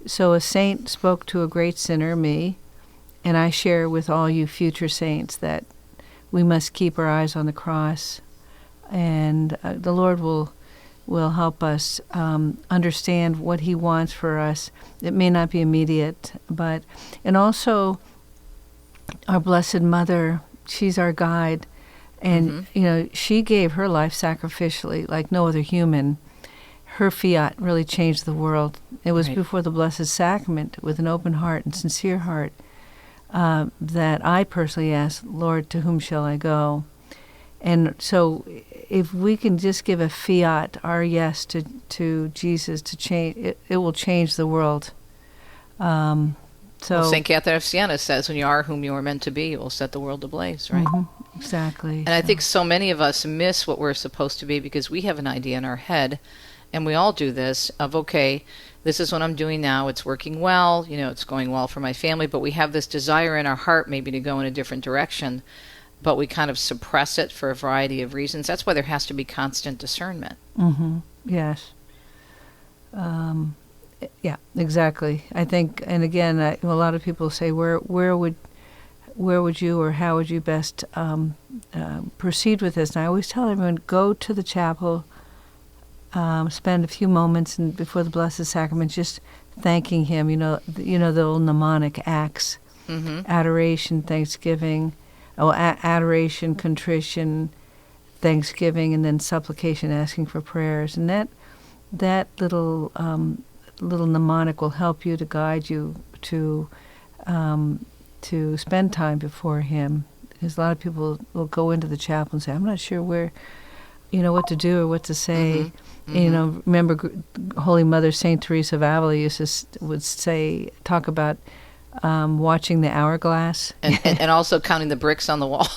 so a saint spoke to a great sinner, me, and I share with all you future saints that we must keep our eyes on the cross. And the Lord will help us understand what He wants for us. It may not be immediate, and also our Blessed Mother, she's our guide. And, she gave her life sacrificially like no other human. Her fiat really changed the world. It was before the Blessed Sacrament, with an open heart and sincere heart, that I personally asked, Lord, to whom shall I go? And so if we can just give a fiat, our yes to Jesus, to change, it will change the world. Well, St. Catherine of Siena says, when you are whom you are meant to be, you will set the world ablaze, right? Mm-hmm, exactly. And I think so many of us miss what we're supposed to be because we have an idea in our head, and we all do this, of, okay, this is what I'm doing now. It's working well. It's going well for my family, but we have this desire in our heart maybe to go in a different direction. But we kind of suppress it for a variety of reasons. That's why there has to be constant discernment. Mm-hmm. Yes. Yeah, exactly. I think, and again, a lot of people say, where would you or how would you best proceed with this? And I always tell everyone, go to the chapel spend a few moments before the Blessed Sacrament just thanking Him. The old mnemonic acts, adoration, thanksgiving, adoration, contrition, thanksgiving, and then supplication, asking for prayers. And that little mnemonic will help you to guide you to spend time before Him. Because a lot of people will go into the chapel and say, "I'm not sure where, what to do or what to say." Remember Holy Mother Saint Teresa of Avila would talk about watching the hourglass and also counting the bricks on the wall.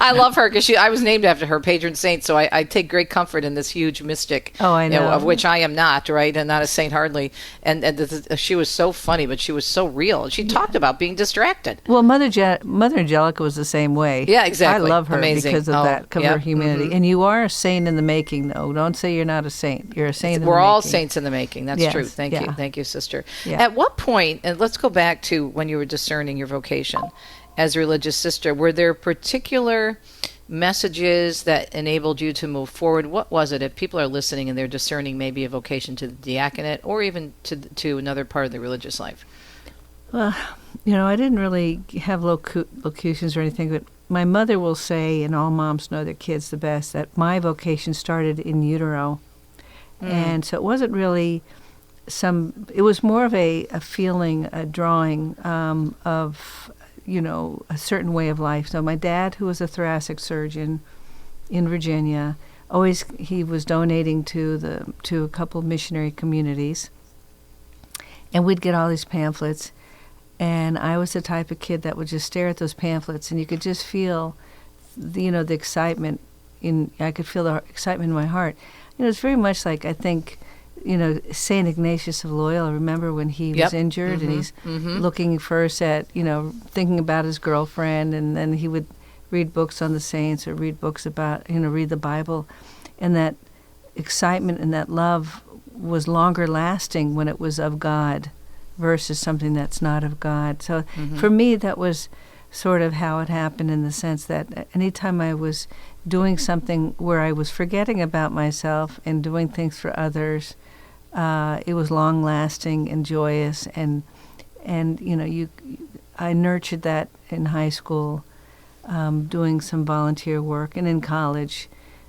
I love her because I was named after her patron saint, so I take great comfort in this huge mystic. Oh, I know. Of which I am not, right, and not a saint hardly. And she was so funny, but she was so real. She talked about being distracted. Well, Mother Angelica was the same way. Yeah, exactly. I love her Amazing. because of that, of her humanity. And you are a saint in the making, though. Don't say you're not a saint. You're a saint in the making. We're all saints in the making. That's Yes. true. Thank you, sister. Yeah. At what point, and let's go back to when you were discerning your vocation as a religious sister, were there particular messages that enabled you to move forward? What was it, if people are listening and they're discerning maybe a vocation to the diaconate or even to another part of the religious life? Well, I didn't really have locutions or anything, but my mother will say, and all moms know their kids the best, that my vocation started in utero. And so it wasn't really it was more of a feeling, a drawing of, a certain way of life. So my dad, who was a thoracic surgeon in Virginia, he was donating to a couple of missionary communities. And we'd get all these pamphlets. And I was the type of kid that would just stare at those pamphlets, and you could just feel, the excitement I could feel the excitement in my heart. It's very much like, I think, St. Ignatius of Loyola. Remember when he was injured and he's looking first at, thinking about his girlfriend, and then he would read books on the saints or read books about, read the Bible. And that excitement and that love was longer lasting when it was of God versus something that's not of God. So for me, that was sort of how it happened, in the sense that anytime I was doing something where I was forgetting about myself and doing things for others, it was long-lasting and joyous, and I nurtured that in high school, doing some volunteer work, and in college,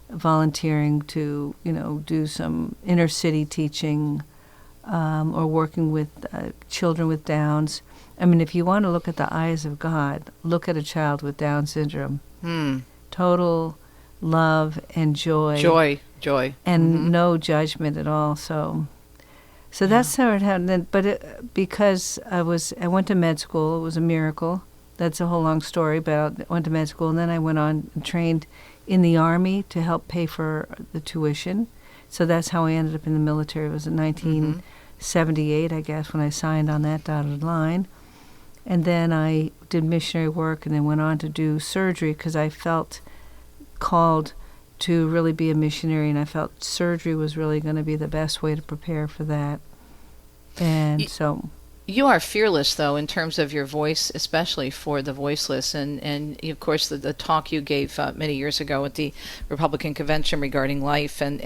volunteering to do some inner city teaching, or working with children with Downs. I mean, if you want to look at the eyes of God, look at a child with Down syndrome. Total love and joy. Joy. And no judgment at all. So that's how it happened. But because I went to med school, it was a miracle. That's a whole long story, but I went to med school, and then I went on and trained in the Army to help pay for the tuition. So that's how I ended up in the military. It was in 1978, I guess, when I signed on that dotted line. And then I did missionary work, and then went on to do surgery because I felt called to really be a missionary, and I felt surgery was really going to be the best way to prepare for that. And so... You are fearless, though, in terms of your voice, especially for the voiceless. And of course, the talk you gave many years ago at the Republican Convention regarding life and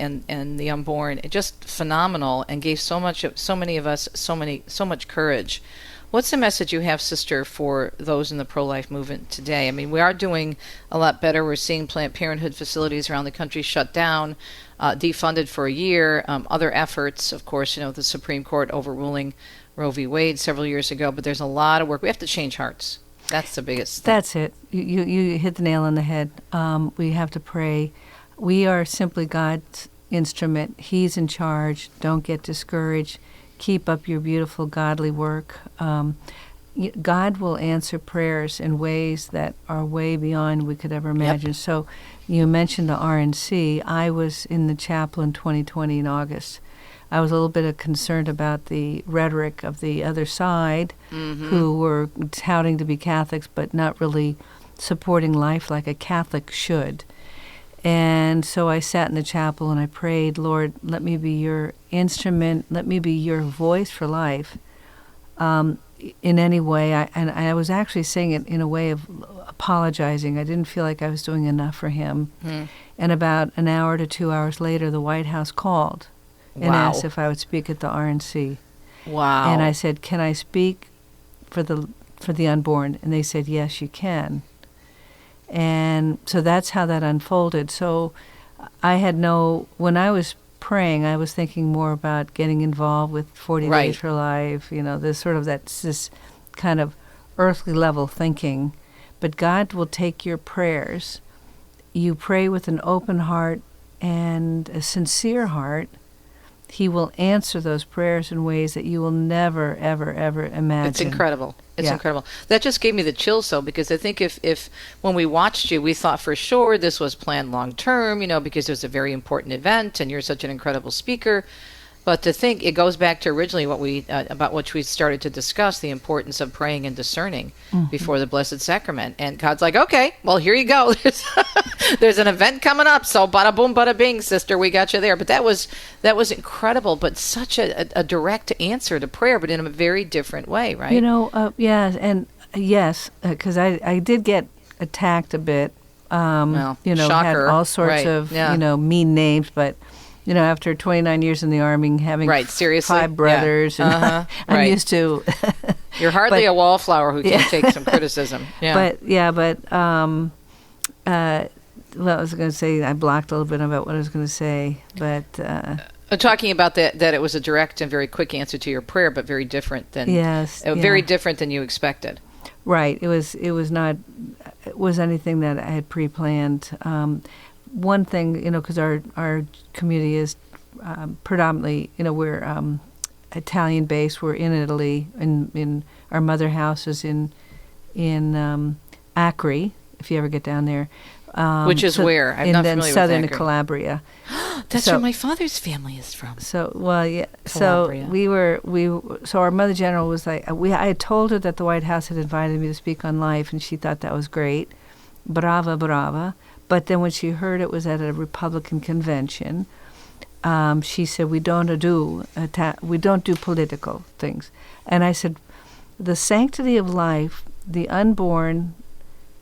the unborn, just phenomenal, and gave so many of us so much courage. What's the message you have, sister, for those in the pro-life movement today? I mean, we are doing a lot better. We're seeing Planned Parenthood facilities around the country shut down, defunded for a year. Other efforts, of course, the Supreme Court overruling Roe v. Wade several years ago. But there's a lot of work. We have to change hearts. That's the biggest thing. That's it. You hit the nail on the head. We have to pray. We are simply God's instrument. He's in charge. Don't get discouraged. Keep up your beautiful, godly work. God will answer prayers in ways that are way beyond we could ever imagine. Yep. So you mentioned the RNC. I was in the chapel in 2020 in August. I was a little bit concerned about the rhetoric of the other side, who were touting to be Catholics but not really supporting life like a Catholic should. And so I sat in the chapel and I prayed, Lord, let me be your instrument, let me be your voice for life. in any way. I was actually saying it in a way of apologizing. I didn't feel like I was doing enough for him. And about an hour to 2 hours later, the White House called and asked if I would speak at the RNC. Wow. And I said, "Can I speak for the unborn?" And they said, "Yes, you can." And so that's how that unfolded. So when I was praying, I was thinking more about getting involved with 40 Days for Life, this kind of earthly level thinking. But God will take your prayers. You pray with an open heart and a sincere heart. He will answer those prayers in ways that you will never, ever, ever imagine. It's incredible. It's incredible. That just gave me the chills, though, because I think if when we watched you, we thought for sure this was planned long term, because it was a very important event and you're such an incredible speaker. But to think, it goes back to originally about what we started to discuss, the importance of praying and discerning before the Blessed Sacrament. And God's like, okay, well, here you go. There's an event coming up, so bada boom, bada bing, sister, we got you there. But that was incredible, but such a direct answer to prayer, but in a very different way, right? Yes, because I did get attacked a bit. Had all sorts of mean names, but. After 29 years in the Army, having seriously? 5 brothers, and I'm used to. You're hardly a wallflower who can take some criticism. Yeah. What I was going to say, I blocked a little bit about what I was going to say, but. Talking about that it was a direct and very quick answer to your prayer, but very different than very different than you expected. Right. It was anything that I had pre-planned. One thing, because our community is predominantly, we're Italian based. We're in Italy, in our mother house is in Acre, if you ever get down there. Which is where? I'm not familiar with southern Acre. Calabria. That's where my father's family is from. Calabria. So our Mother General was like, I had told her that the White House had invited me to speak on life, and she thought that was great. Brava, brava. But then when she heard it was at a Republican convention, she said, we don't do political things. And I said, the sanctity of life, the unborn,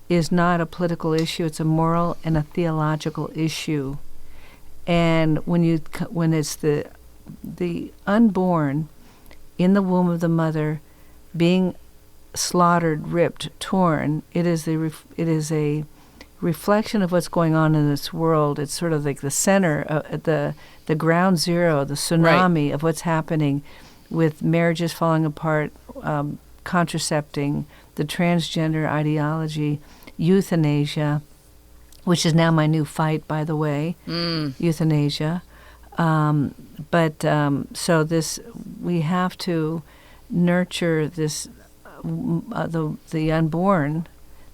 is not a political issue. It's a moral and a theological issue. And when it's the unborn in the womb of the mother being slaughtered, ripped, torn, it is a reflection of what's going on in this world. It's sort of like the center, the ground zero, the tsunami of what's happening with marriages falling apart, contracepting, the transgender ideology, euthanasia, which is now my new fight, by the way, euthanasia. So we have to nurture this, the unborn,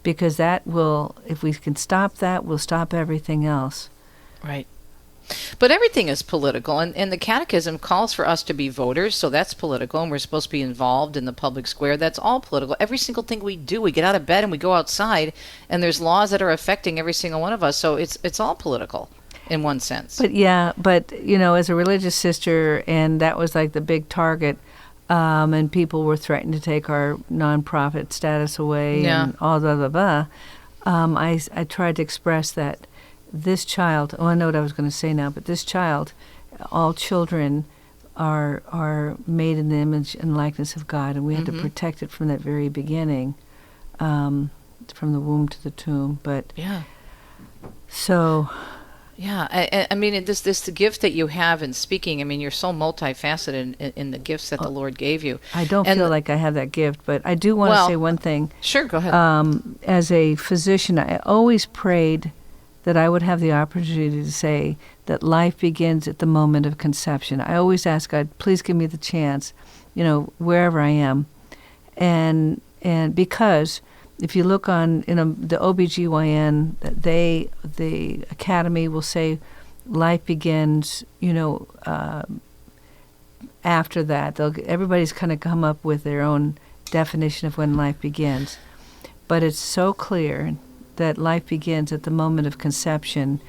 because that will, if we can stop that, we'll stop everything else. Right. But everything is political, and the Catechism calls for us to be voters, so that's political, and we're supposed to be involved in the public square. That's all political. Every single thing we do, we get out of bed and we go outside, and there's laws that are affecting every single one of us, so it's all political in one sense. But as a religious sister, and that was like the big target, and people were threatening to take our nonprofit status away and all blah, blah, blah. I tried to express that this child, I know what I was going to say now, but this child, all children are made in the image and likeness of God, and we had to protect it from that very beginning, from the womb to the tomb. But I mean, this gift that you have in speaking, I mean, you're so multifaceted in the gifts that the Lord gave you. I don't feel like I have that gift, but I do want to say one thing. Sure, go ahead. As a physician, I always prayed that I would have the opportunity to say that life begins at the moment of conception. I always ask God, please give me the chance, wherever I am. And because if you look on the OBGYN, the academy will say life begins, after that. Everybody's kind of come up with their own definition of when life begins. But it's so clear that life begins at the moment of conception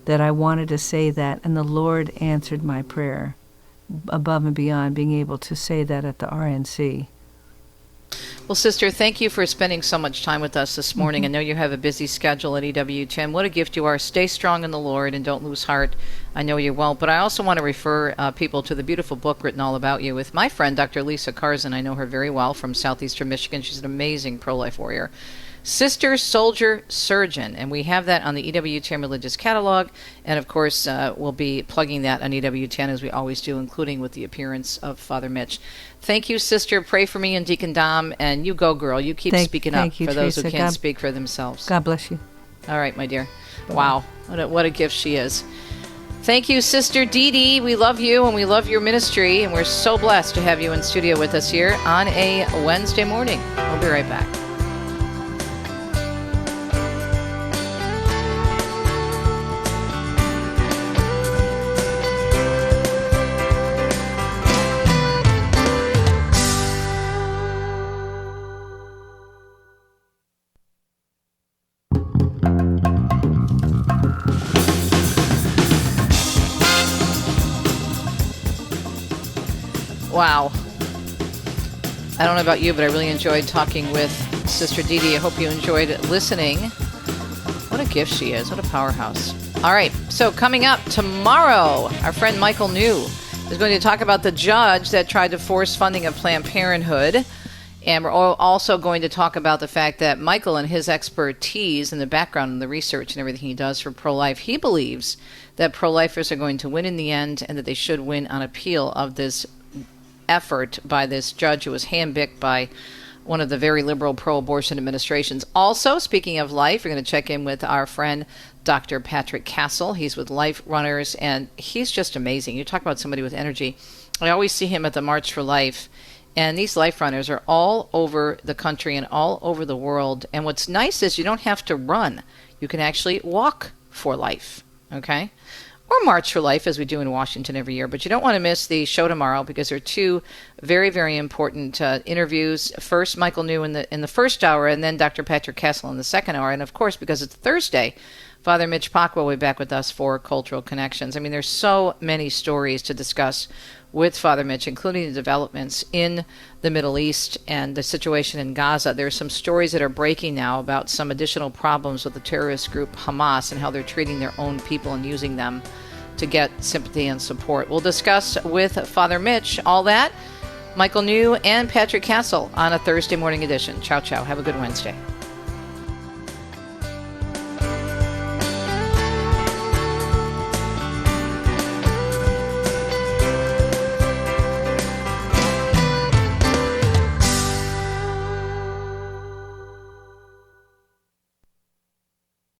that I wanted to say that, and the Lord answered my prayer above and beyond being able to say that at the RNC. Well, Sister, thank you for spending so much time with us this morning. I know you have a busy schedule at EWTN. What a gift you are. Stay strong in the Lord and don't lose heart. I know you won't. But I also want to refer people to the beautiful book written all about you with my friend, Dr. Lisa Karzan. I know her very well from southeastern Michigan. She's an amazing pro-life warrior. Sister, Soldier, Surgeon. And we have that on the EWTN Religious Catalog. And, of course, we'll be plugging that on EWTN as we always do, including with the appearance of Father Mitch. Thank you, Sister. Pray for me and Deacon Dom. And you go, girl. You keep speaking up for those who can't speak for themselves. God bless you. All right, my dear. Wow. What a gift she is. Thank you, Sister Dee Dee. We love you and we love your ministry. And we're so blessed to have you in studio with us here on a Wednesday morning. We'll be right back. Wow. I don't know about you, but I really enjoyed talking with Sister Dee Dee. I hope you enjoyed listening. What a gift she is. What a powerhouse. All right. So coming up tomorrow, our friend Michael New is going to talk about the judge that tried to force funding of Planned Parenthood. And we're also going to talk about the fact that Michael and his expertise in the background and the research and everything he does for pro-life, he believes that pro-lifers are going to win in the end and that they should win on appeal of this effort by this judge who was handpicked by one of the very liberal pro-abortion administrations. Also, speaking of life, we're going to check in with our friend Dr. Patrick Castle. He's with Life Runners, and he's just amazing. You talk about somebody with energy. I always see him at the March for Life, and these Life Runners are all over the country and all over the world. And what's nice is you don't have to run. You can actually walk for life, okay? Or March for Life, as we do in Washington every year. But you don't want to miss the show tomorrow because there are two very, very important interviews. First, Michael New in the first hour, and then Dr. Patrick Castle in the second hour. And, of course, because it's Thursday, Father Mitch Pacwa will be back with us for Cultural Connections. I mean, there's so many stories to discuss with Father Mitch, including the developments in the Middle East and the situation in Gaza. There are some stories that are breaking now about some additional problems with the terrorist group Hamas and how they're treating their own people and using them to get sympathy and support. We'll discuss with Father Mitch all that, Michael New and Patrick Castle on a Thursday morning edition. Ciao, ciao. Have a good Wednesday.